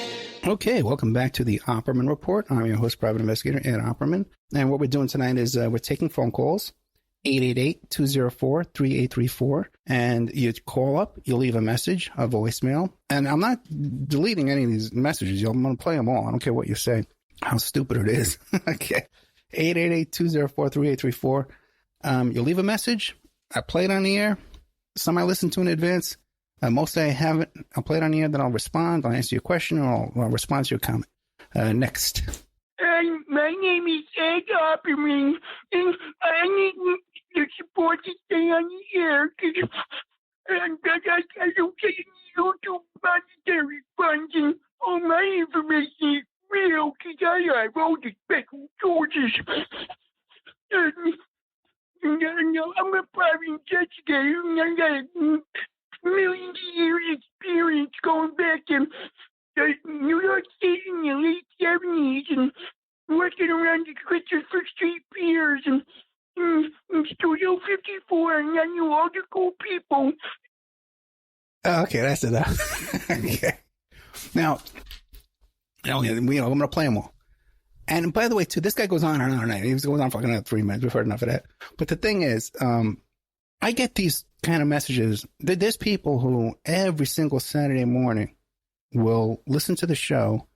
Okay, welcome back to the Opperman Report. I'm your host, private investigator Ed Opperman. And what we're doing tonight is we're taking phone calls, 888-204-3834. And you call up, you leave a message, a voicemail. And I'm not deleting any of these messages. I'm going to play them all. I don't care what you say, how stupid it is. Okay, 888-204-3834. You leave a message. I play it on the air. Some I listen to in advance. Mostly I haven't. I'll play it on the air, then I'll respond. I'll answer your question, or I'll respond to your comment. Next. My name is Ed Opperman, and I need your support to stay on the air because I don't get any YouTube monetary funds, and all my information is real because I have all the special sources. I'm a private investigator, and I got millions of years experience going back to New York State in the late 70s and working around the Christopher Street piers and Studio 54, and I knew all the cool people. Okay, that's enough. Okay. Now, I'm going to play them all. And by the way, too, this guy goes on and on and on. He goes on for like another 3 minutes. We've heard enough of that. But the thing is, I get these kind of messages. There's people who every single Saturday morning will listen to the show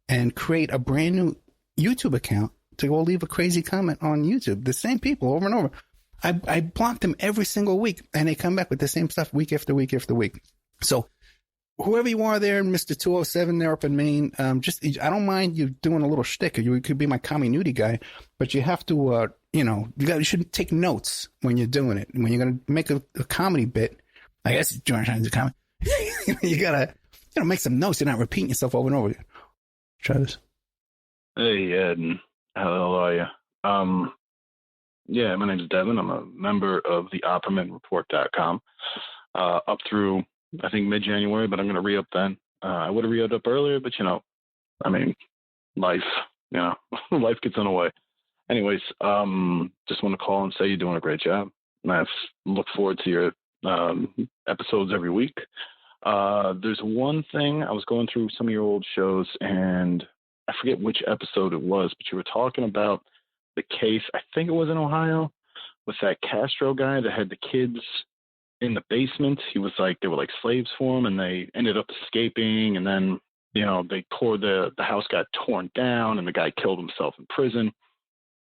and create a brand new YouTube account to go leave a crazy comment on YouTube. The same people over and over. I block them every single week, and they come back with the same stuff week after week after week. So whoever you are there, Mr. 207 there up in Maine, I don't mind you doing a little shtick. You could be my commie nudie guy, but you have to, you should take notes when you're doing it. When you're going to make a comedy bit, I guess George Hines a comedy, you got to make some notes. You're not repeating yourself over and over again. Travis. Hey, Ed. How the hell are you? Yeah, my name is Devin. I'm a member of the OppermanReport.com up through, I think, mid-January, but I'm going to re-up then. I would have re-upped up earlier, but, life, life gets in the way. Anyways, just want to call and say you're doing a great job. And I look forward to your episodes every week. There's one thing, I was going through some of your old shows, and I forget which episode it was, but you were talking about the case, I think it was in Ohio, with that Castro guy that had the kids in the basement. He was like, they were like slaves for him, and they ended up escaping, and then, they tore the house got torn down, and the guy killed himself in prison.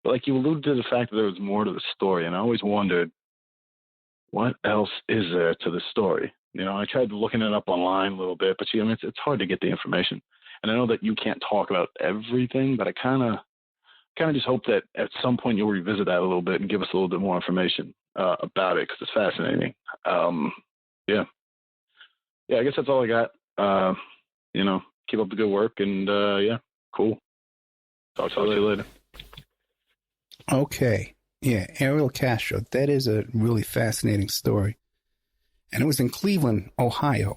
But like you alluded to the fact that there was more to the story, and I always wondered, what else is there to the story? I tried looking it up online a little bit, but it's hard to get the information. And I know that you can't talk about everything, but I kind of just hope that at some point you'll revisit that a little bit and give us a little bit more information about it, because it's fascinating. Yeah, I guess that's all I got. Keep up the good work, and yeah, cool. Talk to you later. Okay. Yeah, Ariel Castro. That is a really fascinating story. And it was in Cleveland, Ohio.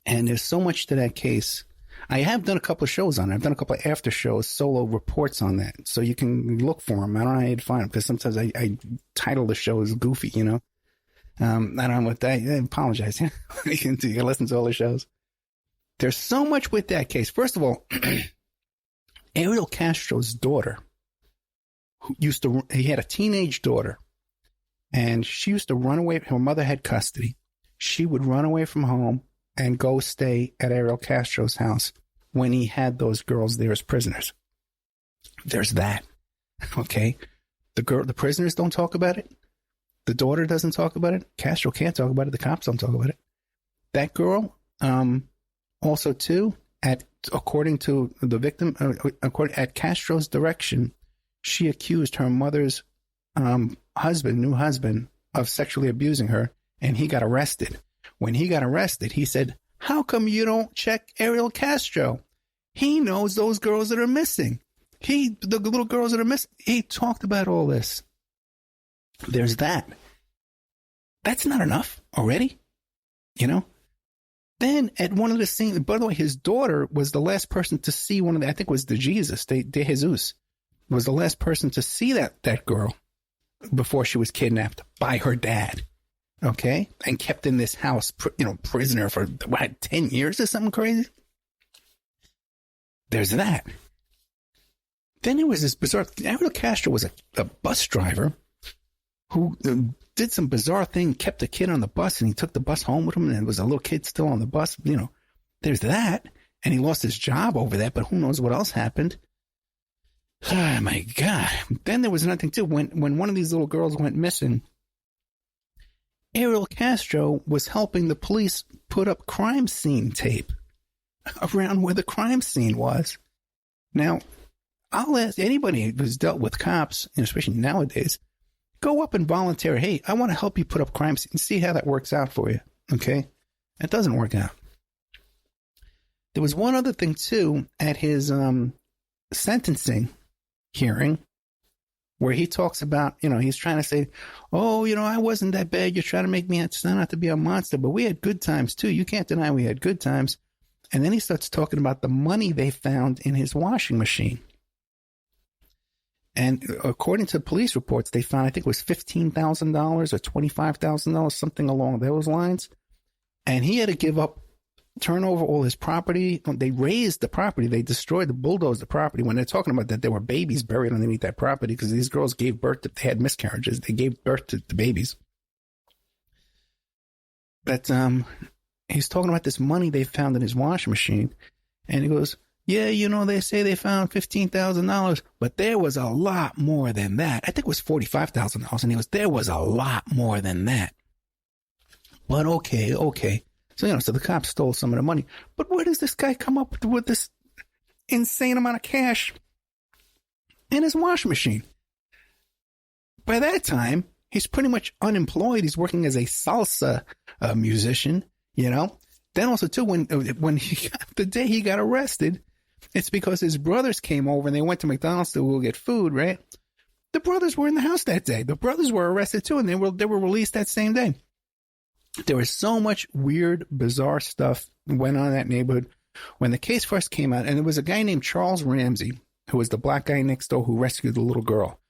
And there's so much to that case. I have done a couple of shows on it. I've done a couple of after shows, solo reports on that. So you can look for them. I don't know how you'd find them, because sometimes I title the show as goofy, I don't know what that, I apologize. You can listen to all the shows. There's so much with that case. First of all, Ariel Castro's daughter, he had a teenage daughter, and she used to run away. Her mother had custody. She would run away from home and go stay at Ariel Castro's house when he had those girls there as prisoners. There's that. Okay. The prisoners don't talk about it. The daughter doesn't talk about it. Castro can't talk about it. The cops don't talk about it. That girl, also too, according to the victim, at Castro's direction, she accused her mother's new husband, of sexually abusing her, and he got arrested. When he got arrested, he said, "How come you don't check Ariel Castro? He knows those girls that are missing. The little girls that are missing." He talked about all this. There's that. That's not enough already, Then at one of the scenes, by the way, his daughter was the last person to see one of the, I think it was De Jesus was the last person to see that girl before she was kidnapped by her dad. Okay. And kept in this house, prisoner for 10 years or something crazy. There's that. Then there was this bizarre, Ariel Castro was a bus driver who did some bizarre thing, kept a kid on the bus, and he took the bus home with him, and there was a little kid still on the bus. There's that. And he lost his job over that, but who knows what else happened. Oh, my God. Then there was another thing, too. When one of these little girls went missing, Ariel Castro was helping the police put up crime scene tape around where the crime scene was. Now, I'll ask anybody who's dealt with cops, especially nowadays, go up and volunteer. Hey, I want to help you put up crime scenes. See how that works out for you. Okay? It doesn't work out. There was one other thing, too, at his sentencing hearing, where he talks about, he's trying to say, "Oh, I wasn't that bad. You're trying to make me sound out to be a monster, but we had good times too. You can't deny we had good times." And then he starts talking about the money they found in his washing machine. And according to police reports, they found, I think it was $15,000 or $25,000, something along those lines. And he had to give up turn over all his property. They razed the property. They destroyed, bulldozed the property. When they're talking about that, there were babies buried underneath that property because these girls gave birth to, they had miscarriages. They gave birth to the babies. But he's talking about this money they found in his washing machine. And he goes, yeah, you know, they say they found $15,000, but there was a lot more than that. I think it was $45,000. And he goes, there was a lot more than that. But okay. So, so the cops stole some of the money. But where does this guy come up with this insane amount of cash in his washing machine? By that time, he's pretty much unemployed. He's working as a salsa musician, Then also, too, when the day he got arrested, it's because his brothers came over and they went to McDonald's to go get food, right? The brothers were in the house that day. The brothers were arrested, too, and they were released that same day. There was so much weird, bizarre stuff went on in that neighborhood. When the case first came out, and there was a guy named Charles Ramsey, who was the black guy next door who rescued the little girl.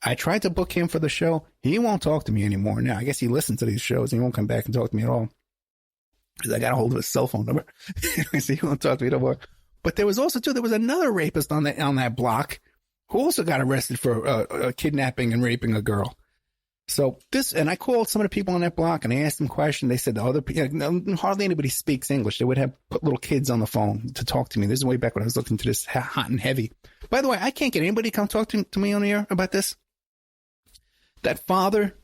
I tried to book him for the show. He won't talk to me anymore now. I guess he listens to these shows and he won't come back and talk to me at all. Because I got a hold of his cell phone number. So he won't talk to me no more. But there was also, too, there was another rapist on that block who also got arrested for kidnapping and raping a girl. So and I called some of the people on that block and I asked them questions. They said the other people, hardly anybody speaks English. They would put little kids on the phone to talk to me. This is way back when I was looking to this hot and heavy. By the way, I can't get anybody to come talk to me on the air about this. That father,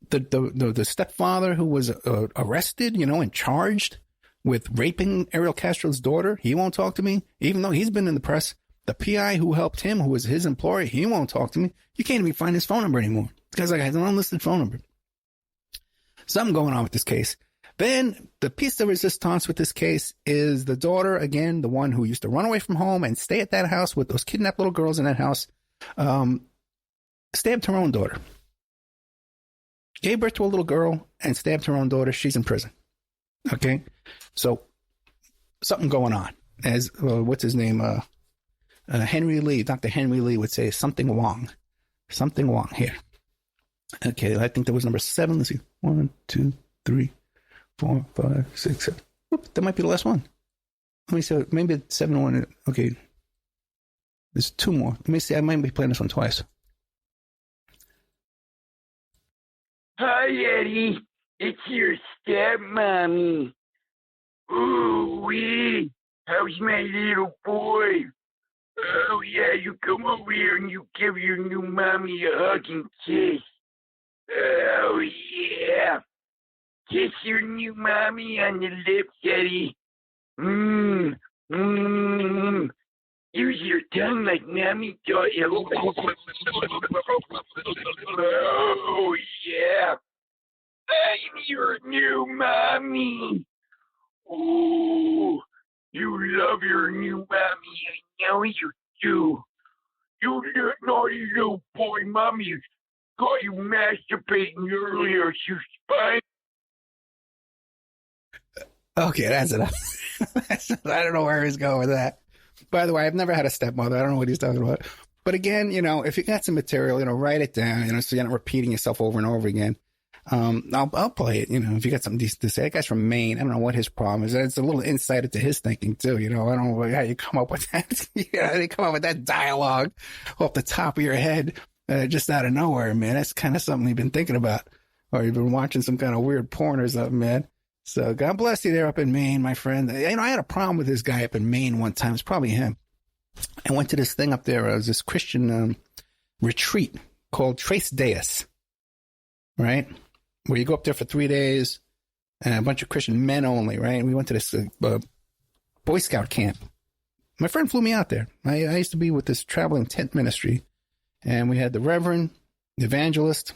the stepfather who was arrested, and charged with raping Ariel Castro's daughter, he won't talk to me, even though he's been in the press. The PI who helped him, who was his employer, he won't talk to me. You can't even find his phone number anymore. This guy's has an unlisted phone number. Something going on with this case. Then the piece de resistance with this case is the daughter, again, the one who used to run away from home and stay at that house with those kidnapped little girls in that house, stabbed her own daughter. Gave birth to a little girl and stabbed her own daughter. She's in prison. Okay? So, something going on. As, what's his name? Henry Lee, Dr. Henry Lee would say, something wrong. Something wrong here. Okay, I think that was number 7. Let's see. 1, 2, 3, 4, 5, 6, 7. Oop, that might be the last one. Let me see. Maybe it's 7, 1. Okay. There's 2 more. Let me see. I might be playing this one twice. Hi, Eddie. It's your stepmommy. Ooh-wee. How's my little boy? Oh, yeah, you come over here and you give your new mommy a hug and kiss. Oh, yeah. Kiss your new mommy on the lips, Eddie. Use your tongue like mommy taught you. Oh, yeah. I'm your new mommy. Ooh, you love your new mommy. I know you do. You naughty little boy. Mommy got you masturbating earlier. You spy. Okay, that's enough. I don't know where he's going with that. By the way, I've never had a stepmother. I don't know what he's talking about. But again, if you got some material, write it down, so you're not repeating yourself over and over again. I'll play it, if you got something decent to say. That guy's from Maine. I don't know what his problem is. It's a little insight into his thinking, too. I don't know how you come up with that. They come up with that dialogue off the top of your head, just out of nowhere, man. That's kind of something you've been thinking about. Or you've been watching some kind of weird porn or something, man. So God bless you there up in Maine, my friend. I had a problem with this guy up in Maine one time. It's probably him. I went to this thing up there. It was this Christian retreat called Tres Deus, right? Where you go up there for 3 days and a bunch of Christian men only, right? And we went to this Boy Scout camp. My friend flew me out there. I used to be with this traveling tent ministry. And we had the Reverend, the evangelist,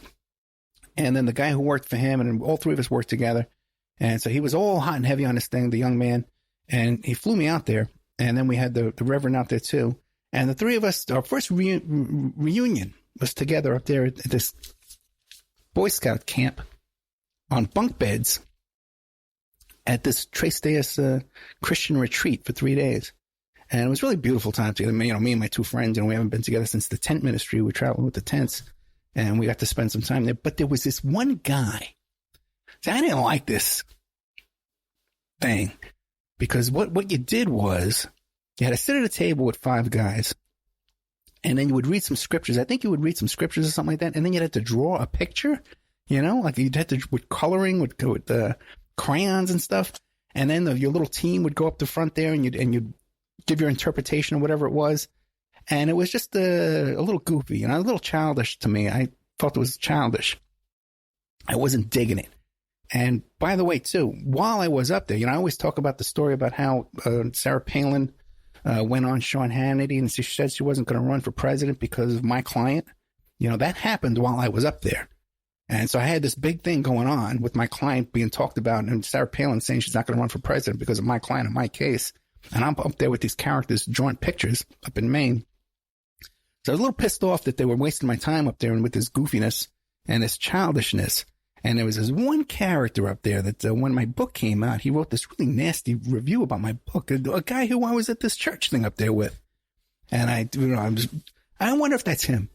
and then the guy who worked for him. And all 3 of us worked together. And so he was all hot and heavy on this thing, the young man. And he flew me out there. And then we had the Reverend out there too. And the 3 of us, our first reunion was together up there at this Boy Scout camp on bunk beds at this Tres Deus Christian retreat for 3 days. And it was really beautiful time together. Me and my 2 friends, we haven't been together since the tent ministry. We traveled with the tents and we got to spend some time there. But there was this one guy. See, I didn't like this thing Because what you did was you had to sit at a table with 5 guys, and then you would read some scriptures. I think you would read some scriptures or something like that, and then you'd have to draw a picture, like you'd have to, with coloring, with the crayons and stuff. And then your little team would go up the front there, and you'd give your interpretation of whatever it was. And it was just a little goofy, a little childish to me. I thought it was childish. I wasn't digging it. And by the way, too, while I was up there, I always talk about the story about how Sarah Palin went on Sean Hannity and she said she wasn't going to run for president because of my client. That happened while I was up there. And so I had this big thing going on with my client being talked about, and Sarah Palin saying she's not going to run for president because of my client and my case. And I'm up there with these characters drawing pictures up in Maine. So I was a little pissed off that they were wasting my time up there and with this goofiness and this childishness. And there was this one character up there that when my book came out, he wrote this really nasty review about my book. A guy who I was at this church thing up there with. And I wonder if that's him,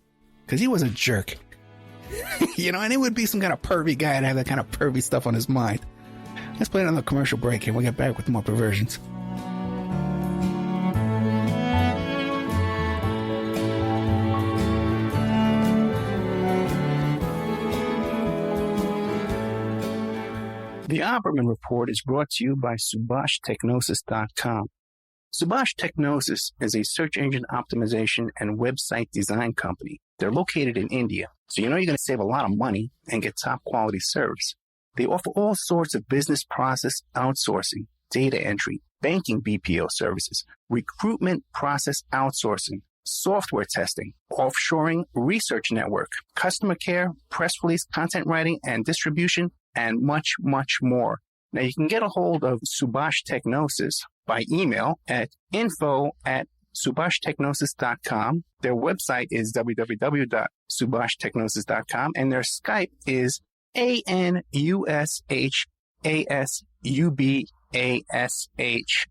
because he was a jerk. And it would be some kind of pervy guy to have that kind of pervy stuff on his mind. Let's play another commercial break and we'll get back with more perversions. The Opperman Report is brought to you by SubhashTechnosis.com. Subash Technosis is a search engine optimization and website design company. They're located in India, so you're going to save a lot of money and get top quality service. They offer all sorts of business process outsourcing, data entry, banking BPO services, recruitment process outsourcing, software testing, offshoring, research network, customer care, press release, content writing and distribution, and much, much more. Now, you can get a hold of Subhash Technosis by email at info@subhashtechnosis.com. Their website is www.subhashtechnosis.com, and their Skype is ANUSHASUBASH.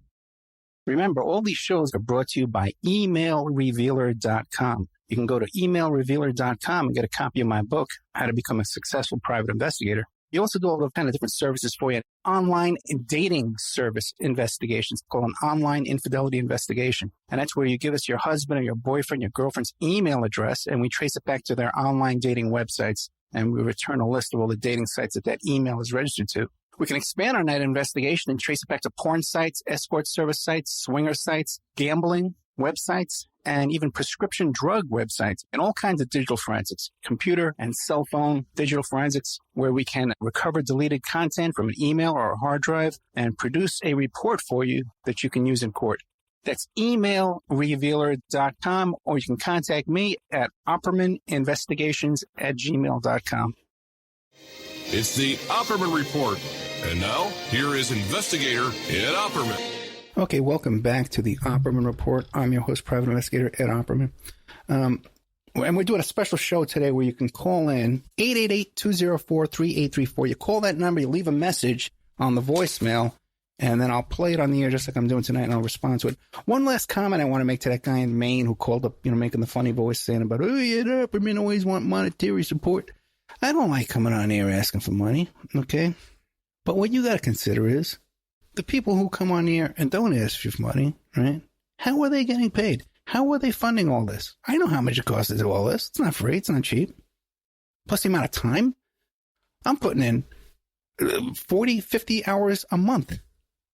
Remember, all these shows are brought to you by emailrevealer.com. You can go to emailrevealer.com and get a copy of my book, How to Become a Successful Private Investigator. You also do all those kind of different services for you. Online dating service investigations called an online infidelity investigation. And that's where you give us your husband or your boyfriend, your girlfriend's email address, and we trace it back to their online dating websites. And we return a list of all the dating sites that email is registered to. We can expand on that investigation and trace it back to porn sites, escort service sites, swinger sites, gambling websites, and even prescription drug websites, and all kinds of digital forensics, computer and cell phone digital forensics, where we can recover deleted content from an email or a hard drive and produce a report for you that you can use in court. That's emailrevealer.com, or you can contact me at oppermaninvestigations@gmail.com. It's the Opperman Report. And now, here is investigator Ed Opperman. Okay, welcome back to the Opperman Report. I'm your host, Private Investigator Ed Opperman. And we're doing a special show today where you can call in 888-204-3834. You call that number, you leave a message on the voicemail, and then I'll play it on the air just like I'm doing tonight, and I'll respond to it. One last comment I want to make to that guy in Maine who called up, making the funny voice saying about, oh, yeah, Opperman always want monetary support. I don't like coming on air asking for money, okay? But what you got to consider is the people who come on here and don't ask you for money, right? How are they getting paid? How are they funding all this? I know how much it costs to do all this. It's not free. It's not cheap. Plus the amount of time. I'm putting in 40, 50 hours a month,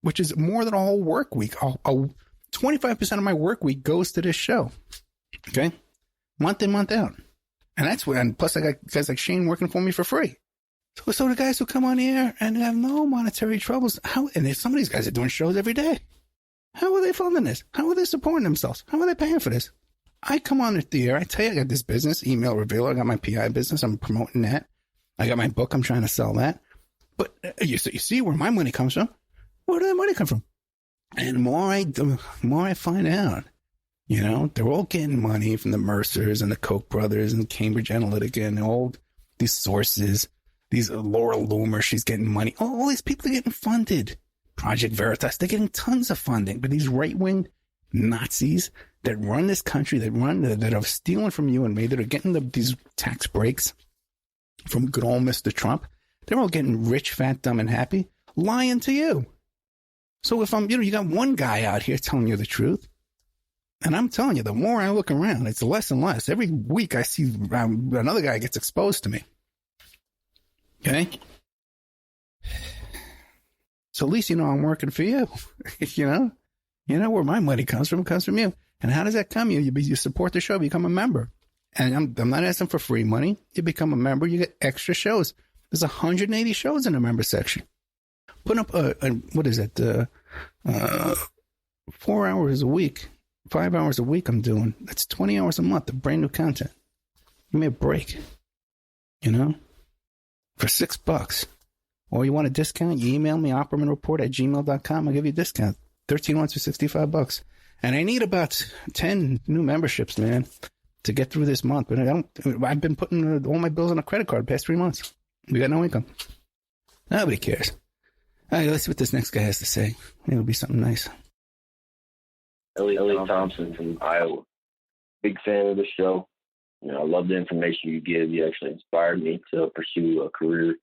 which is more than a whole work week. 25% of my work week goes to this show, okay? Month in, month out. And that's when, plus I got guys like Shane working for me for free. So the guys who come on here and have no monetary troubles, and some of these guys are doing shows every day. How are they funding this? How are they supporting themselves? How are they paying for this? I come on the air, I tell you I got this business, Email Revealer, I got my PI business, I'm promoting that. I got my book, I'm trying to sell that. But you see where my money comes from? Where did that money come from? And the more I find out, they're all getting money from the Mercers and the Koch brothers and Cambridge Analytica and all these sources. These Laura Loomer, she's getting money. All these people are getting funded. Project Veritas, they're getting tons of funding. But these right-wing Nazis that run this country, that are stealing from you and me, that are getting these tax breaks from good old Mr. Trump, they're all getting rich, fat, dumb, and happy, lying to you. So if you got one guy out here telling you the truth, and I'm telling you, the more I look around, it's less and less. Every week I see another guy gets exposed to me. Okay? So at least you know I'm working for you. You know where my money comes from. It comes from you. And how does that come? You support the show, become a member. And I'm not asking for free money. You become a member, you get extra shows. There's 180 shows in the member section. Put up what is it? 4 hours a week, 5 hours a week I'm doing. That's 20 hours a month of brand new content. Give me a break. For $6. Or you want a discount, you email me, oppermanreport@gmail.com. I'll give you a discount. 13 months for $65. And I need about 10 new memberships, man, to get through this month. But I've been putting all my bills on a credit card the past 3 months. We got no income. Nobody cares. All right, let's see what this next guy has to say. Maybe it'll be something nice. Elliot Thompson from Iowa. Big fan of the show. I love the information you give. You actually inspired me to pursue a career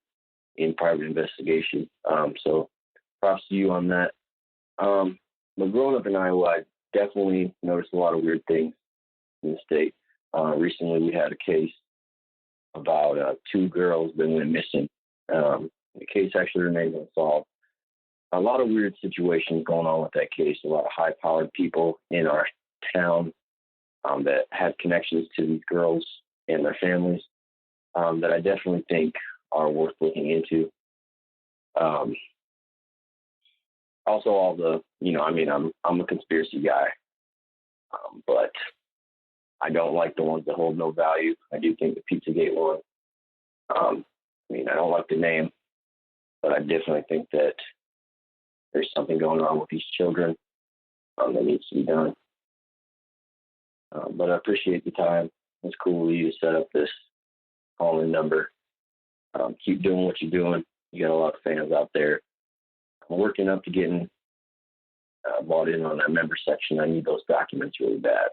in private investigation. So props to you on that. But growing up in Iowa, I definitely noticed a lot of weird things in the state. Recently, we had a case about 2 girls that went missing. The case actually remains unsolved. A lot of weird situations going on with that case. A lot of high-powered people in our town that have connections to these girls and their families that I definitely think are worth looking into. Also, all the, I'm a conspiracy guy, but I don't like the ones that hold no value. I do think the Pizzagate one, I don't like the name, but I definitely think that there's something going on with these children that needs to be done. But I appreciate the time. It's cool of you to set up this call-in number. Keep doing what you're doing. You got a lot of fans out there. I'm working up to getting bought in on that member section. I need those documents really bad.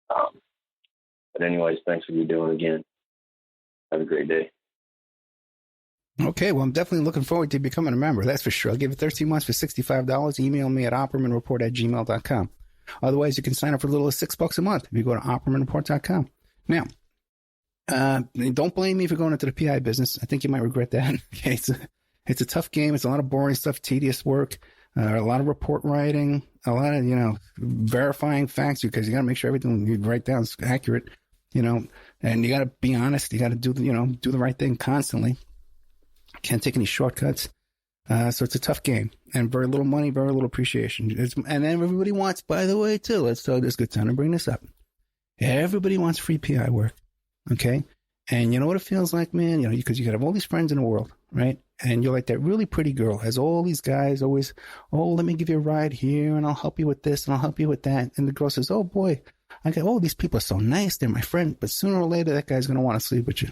But anyways, thanks for what you're doing again. Have a great day. Okay, well, I'm definitely looking forward to becoming a member. That's for sure. I'll give it 13 months for $65. Email me at oppermanreport@gmail.com. Otherwise, you can sign up for as little as $6 a month if you go to oppermanreport.com. Now, don't blame me for going into the PI business. I think you might regret that. Okay, it's a tough game. It's a lot of boring stuff, tedious work, a lot of report writing, a lot of, verifying facts because you got to make sure everything you write down is accurate, and you got to be honest. You got to do the right thing constantly. Can't take any shortcuts. So it's a tough game and very little money, very little appreciation. And then everybody wants, by the way, too, let's throw this good time to bring this up. Everybody wants free PI work. Okay. And you know what it feels like, man? Because you have all these friends in the world, right? And you're like that really pretty girl, has all these guys always, let me give you a ride here and I'll help you with this and I'll help you with that. And the girl says, oh boy, these people are so nice. They're my friend. But sooner or later, that guy's going to want to sleep with you.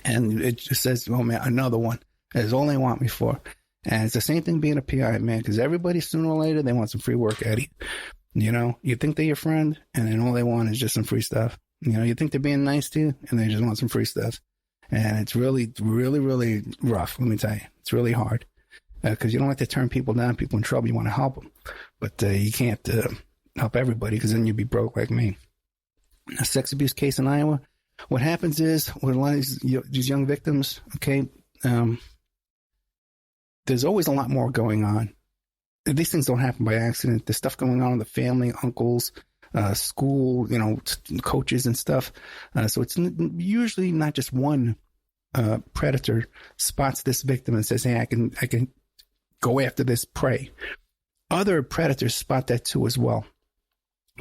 And it just says, oh man, another one. That's all they want me for. And it's the same thing being a PI, man, because everybody sooner or later, they want some free work at you. You think they're your friend, and then all they want is just some free stuff. You think they're being nice to you, and they just want some free stuff. And it's really, really, really rough, let me tell you. It's really hard because you don't like to turn people down, people in trouble. You want to help them. But you can't help everybody because then you'd be broke like me. A sex abuse case in Iowa, what happens is with a lot of these young victims, okay, there's always a lot more going on. These things don't happen by accident. There's stuff going on in the family, uncles, school, coaches and stuff. So it's usually not just one predator spots this victim and says, hey, I can go after this prey. Other predators spot that too as well.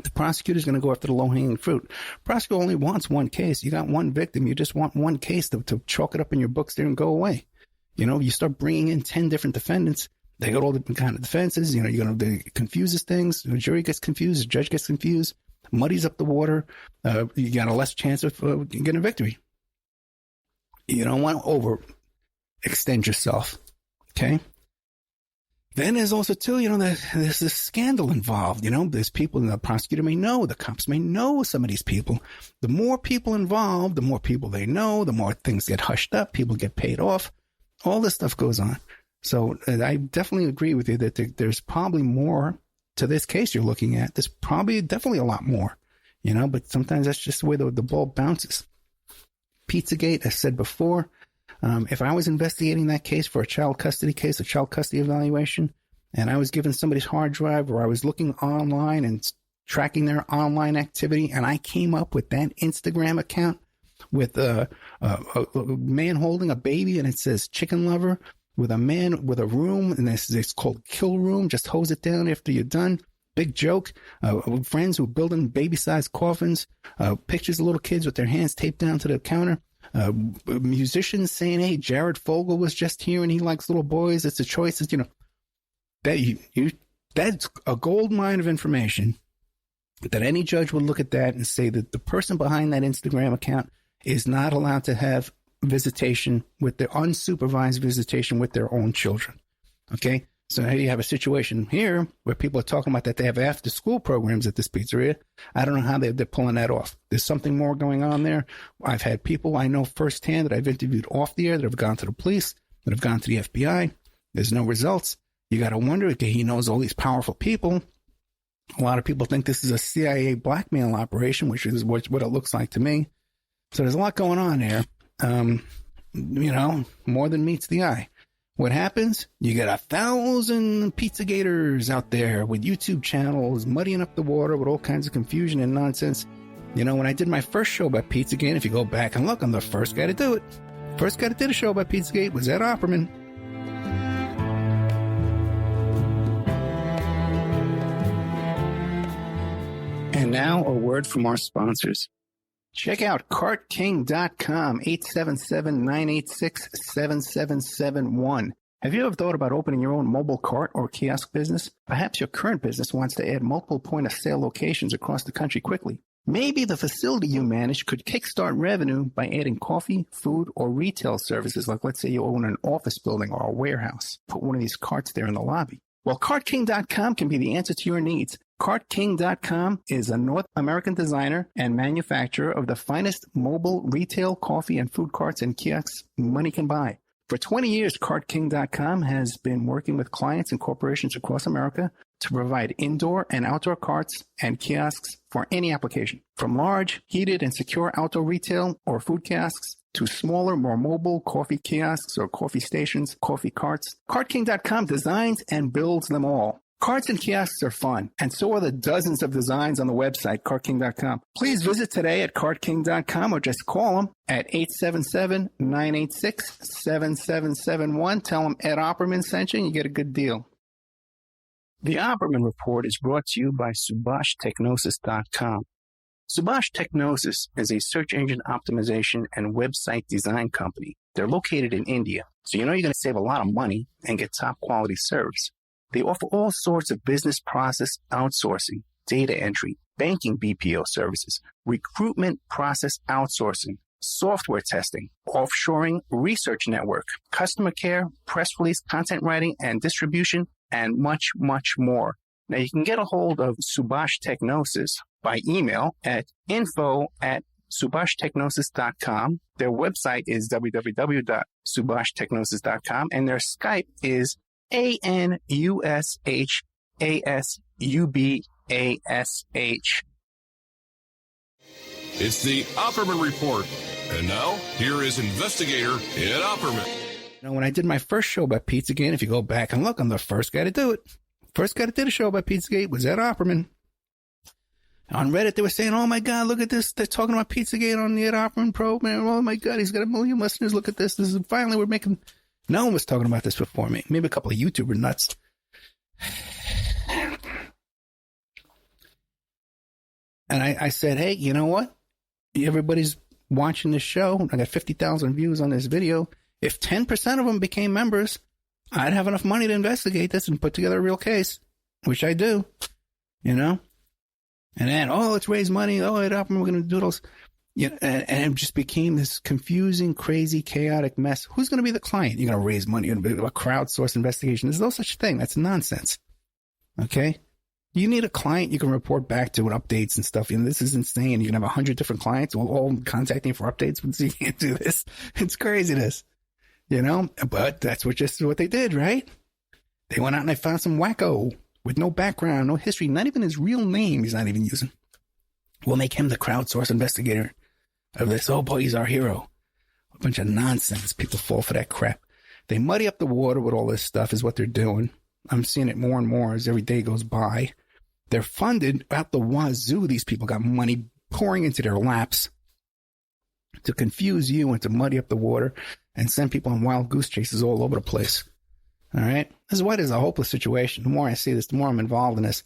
The prosecutor's going to go after the low-hanging fruit. Prosecutor only wants one case. You got one victim. You just want one case to chalk it up in your books there and go away. You start bringing in 10 different defendants. They got all different kind of defenses. It confuses things. The jury gets confused. The judge gets confused. Muddies up the water. You got a less chance of getting a victory. You don't want to overextend yourself. Okay? Then there's also, too, there's this scandal involved. There's people, the prosecutor may know, the cops may know some of these people. The more people involved, the more people they know, the more things get hushed up, people get paid off. All this stuff goes on. So I definitely agree with you that there's probably more to this case you're looking at. There's probably definitely a lot more, but sometimes that's just the way the ball bounces. Pizzagate, as said before, if I was investigating that case for a child custody case, a child custody evaluation, and I was given somebody's hard drive, or I was looking online and tracking their online activity, and I came up with that Instagram account with a man holding a baby, and it says chicken lover, with a man with a room, and it's called kill room, just hose it down after you're done. Big joke. Friends who are building baby-sized coffins, pictures of little kids with their hands taped down to the counter, musicians saying, hey, Jared Fogle was just here and he likes little boys. It's a choice. It's, that's a gold mine of information that any judge would look at that and say that the person behind that Instagram account is not allowed to have visitation with their unsupervised visitation with their own children. Okay? So now you have a situation here where people are talking about that they have after school programs at this pizzeria. I don't know how they're pulling that off. There's something more going on there. I've had people I know firsthand that I've interviewed off the air that have gone to the police, that have gone to the FBI. There's no results. You got to wonder, okay, he knows all these powerful people. A lot of people think this is a CIA blackmail operation, which is what it looks like to me. So there's a lot going on there. More than meets the eye. What happens? You get 1,000 Pizzagators out there with YouTube channels muddying up the water with all kinds of confusion and nonsense. When I did my first show about Pizzagate, if you go back and look, I'm the first guy to do it. First guy that did a show about Pizzagate was Ed Opperman. And now a word from our sponsors. Check out CartKing.com, 877-986-7771. Have you ever thought about opening your own mobile cart or kiosk business? Perhaps your current business wants to add multiple point-of-sale locations across the country quickly. Maybe the facility you manage could kickstart revenue by adding coffee, food, or retail services, like let's say you own an office building or a warehouse. Put one of these carts there in the lobby. Well, CartKing.com can be the answer to your needs. CartKing.com is a North American designer and manufacturer of the finest mobile retail coffee and food carts and kiosks money can buy. For 20 years, CartKing.com has been working with clients and corporations across America to provide indoor and outdoor carts and kiosks for any application. From large, heated, and secure outdoor retail or food kiosks to smaller, more mobile coffee kiosks or coffee stations, coffee carts, CartKing.com designs and builds them all. Carts and kiosks are fun, and so are the dozens of designs on the website, CartKing.com. Please visit today at CartKing.com or just call them at 877-986-7771. Tell them Ed Opperman sent you and you get a good deal. The Opperman Report is brought to you by SubhashTechnosis.com. Subash Technosis is a search engine optimization and website design company. They're located in India, so you're going to save a lot of money and get top quality service. They offer all sorts of business process outsourcing, data entry, banking BPO services, recruitment process outsourcing, software testing, offshoring, research network, customer care, press release, content writing, and distribution, and much, much more. Now, you can get a hold of Subash Technosis by email at info@subashtechnosis.com. Their website is www.subashtechnosis.com, and their Skype is ANUSHASUBASH. It's the Opperman Report. And now, here is investigator Ed Opperman. When I did my first show about Pizzagate, if you go back and look, I'm the first guy to do it. First guy that did a show about Pizzagate was Ed Opperman. On Reddit, they were saying, oh my God, look at this. They're talking about Pizzagate on the Ed Opperman program. Oh my God, he's got 1 million listeners. Look at this. This is finally we're making... No one was talking about this before me. Maybe a couple of YouTuber nuts. And I said, hey, you know what? Everybody's watching this show. I got 50,000 views on this video. If 10% of them became members, I'd have enough money to investigate this and put together a real case, which I do, And then, let's raise money. Oh, Ed Opperman, we're going to do those. Yeah, and it just became this confusing, crazy, chaotic mess. Who's going to be the client? You're going to raise money. You're going to be a crowdsourced investigation. There's no such thing. That's nonsense. Okay? You need a client you can report back to with updates and stuff. This is insane. You can have 100 different clients all contacting for updates. You can't do this. It's craziness. You know, but that's just what they did, right? They went out and they found some wacko with no background, no history, not even his real name he's not even using. We'll make him the crowdsource investigator of this. Oh boy, he's our hero. A bunch of nonsense. People fall for that crap. They muddy up the water with all this stuff is what they're doing. I'm seeing it more and more as every day goes by. They're funded out the wazoo. These people got money pouring into their laps to confuse you and to muddy up the water and send people on wild goose chases all over the place. All right? This is why there's a hopeless situation. The more I see this, the more I'm involved in this.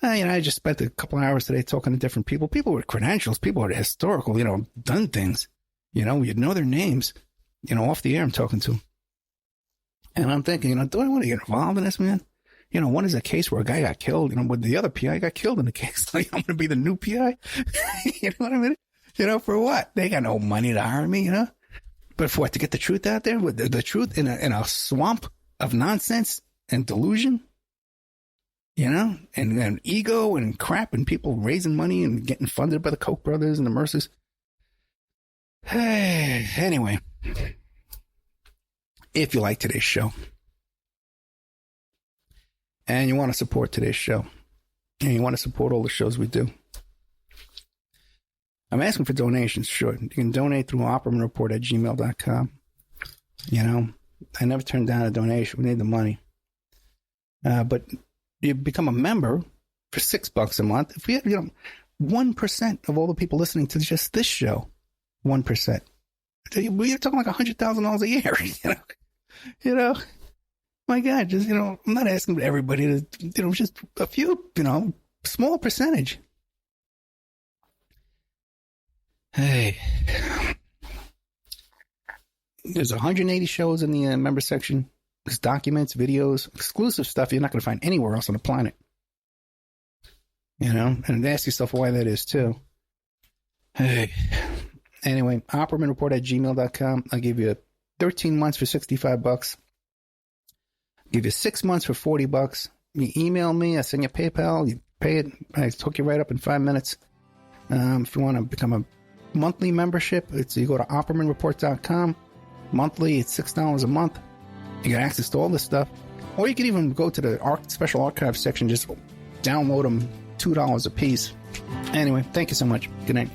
I just spent a couple hours today talking to different people. People with credentials, people with historical, done things. You'd know their names. Off the air I'm talking to. And I'm thinking, do I want to get involved in this, man? One is a case where a guy got killed, but the other PI got killed in the case. Like, I'm going to be the new PI? You know what I mean? For what? They got no money to hire me, But for what? To get the truth out there? With the truth in a swamp of nonsense and delusion? And ego and crap and people raising money and getting funded by the Koch brothers and the Mercers. Anyway, if you like today's show and you want to support today's show and you want to support all the shows we do, I'm asking for donations. Sure. You can donate through oppermanreport@gmail.com. I never turn down a donation. We need the money. But you become a member for $6 a month. If we have, 1% of all the people listening to just this show, 1%. We're talking like $100,000 a year, My God, just, I'm not asking everybody to, just a few, small percentage. Hey, there's 180 shows in the member section. There's documents, videos, exclusive stuff you're not going to find anywhere else on the planet. And ask yourself why that is, too. Hey. Anyway, oppermanreport@gmail.com. I'll give you 13 months for $65. I'll give you 6 months for $40. You email me, I send you PayPal, you pay it, I hook you right up in 5 minutes. If you want to become a monthly membership, you go to oppermanreport.com. Monthly, it's $6 a month. You get access to all this stuff. Or you can even go to the special archives section, just download them, $2 a piece. Anyway, thank you so much. Good night.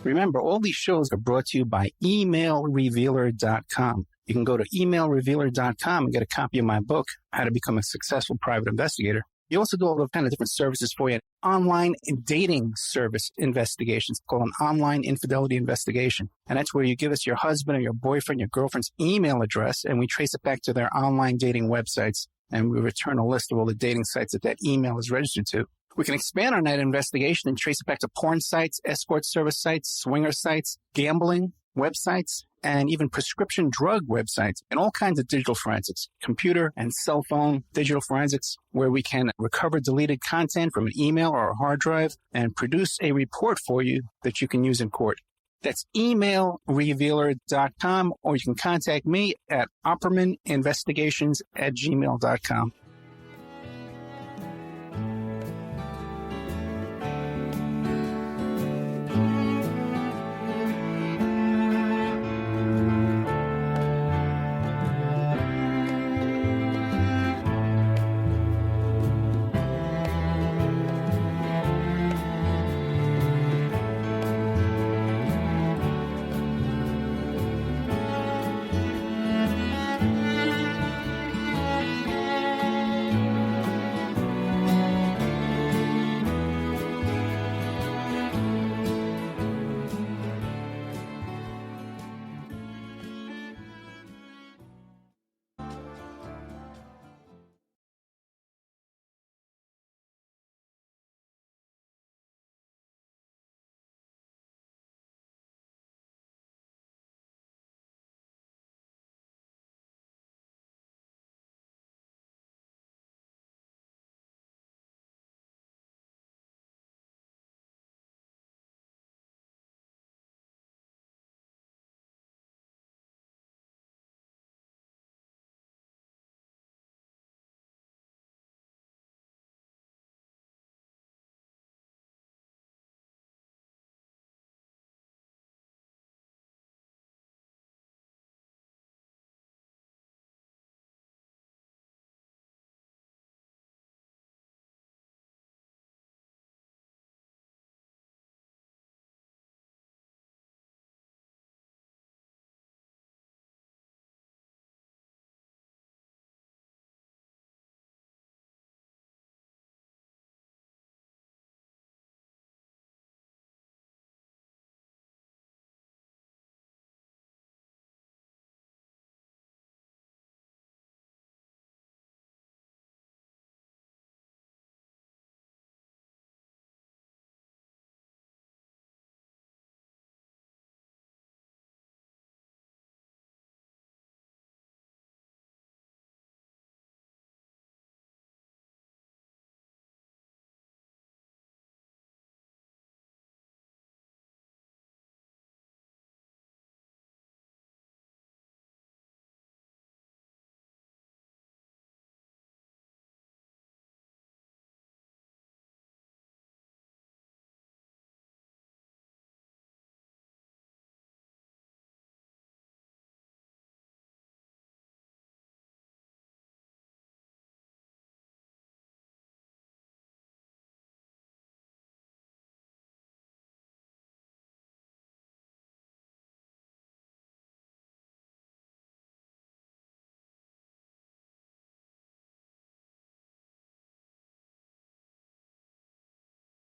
Remember, all these shows are brought to you by emailrevealer.com. You can go to emailrevealer.com and get a copy of my book, How to Become a Successful Private Investigator. You also do all the kind of different services for you. Online dating service investigations called an online infidelity investigation. And that's where you give us your husband or your boyfriend, your girlfriend's email address, and we trace it back to their online dating websites. And we return a list of all the dating sites that email is registered to. We can expand on that investigation and trace it back to porn sites, escort service sites, swinger sites, gambling websites, and even prescription drug websites, and all kinds of digital forensics, computer and cell phone digital forensics, where we can recover deleted content from an email or a hard drive and produce a report for you that you can use in court. That's emailrevealer.com, or you can contact me at oppermaninvestigations@gmail.com.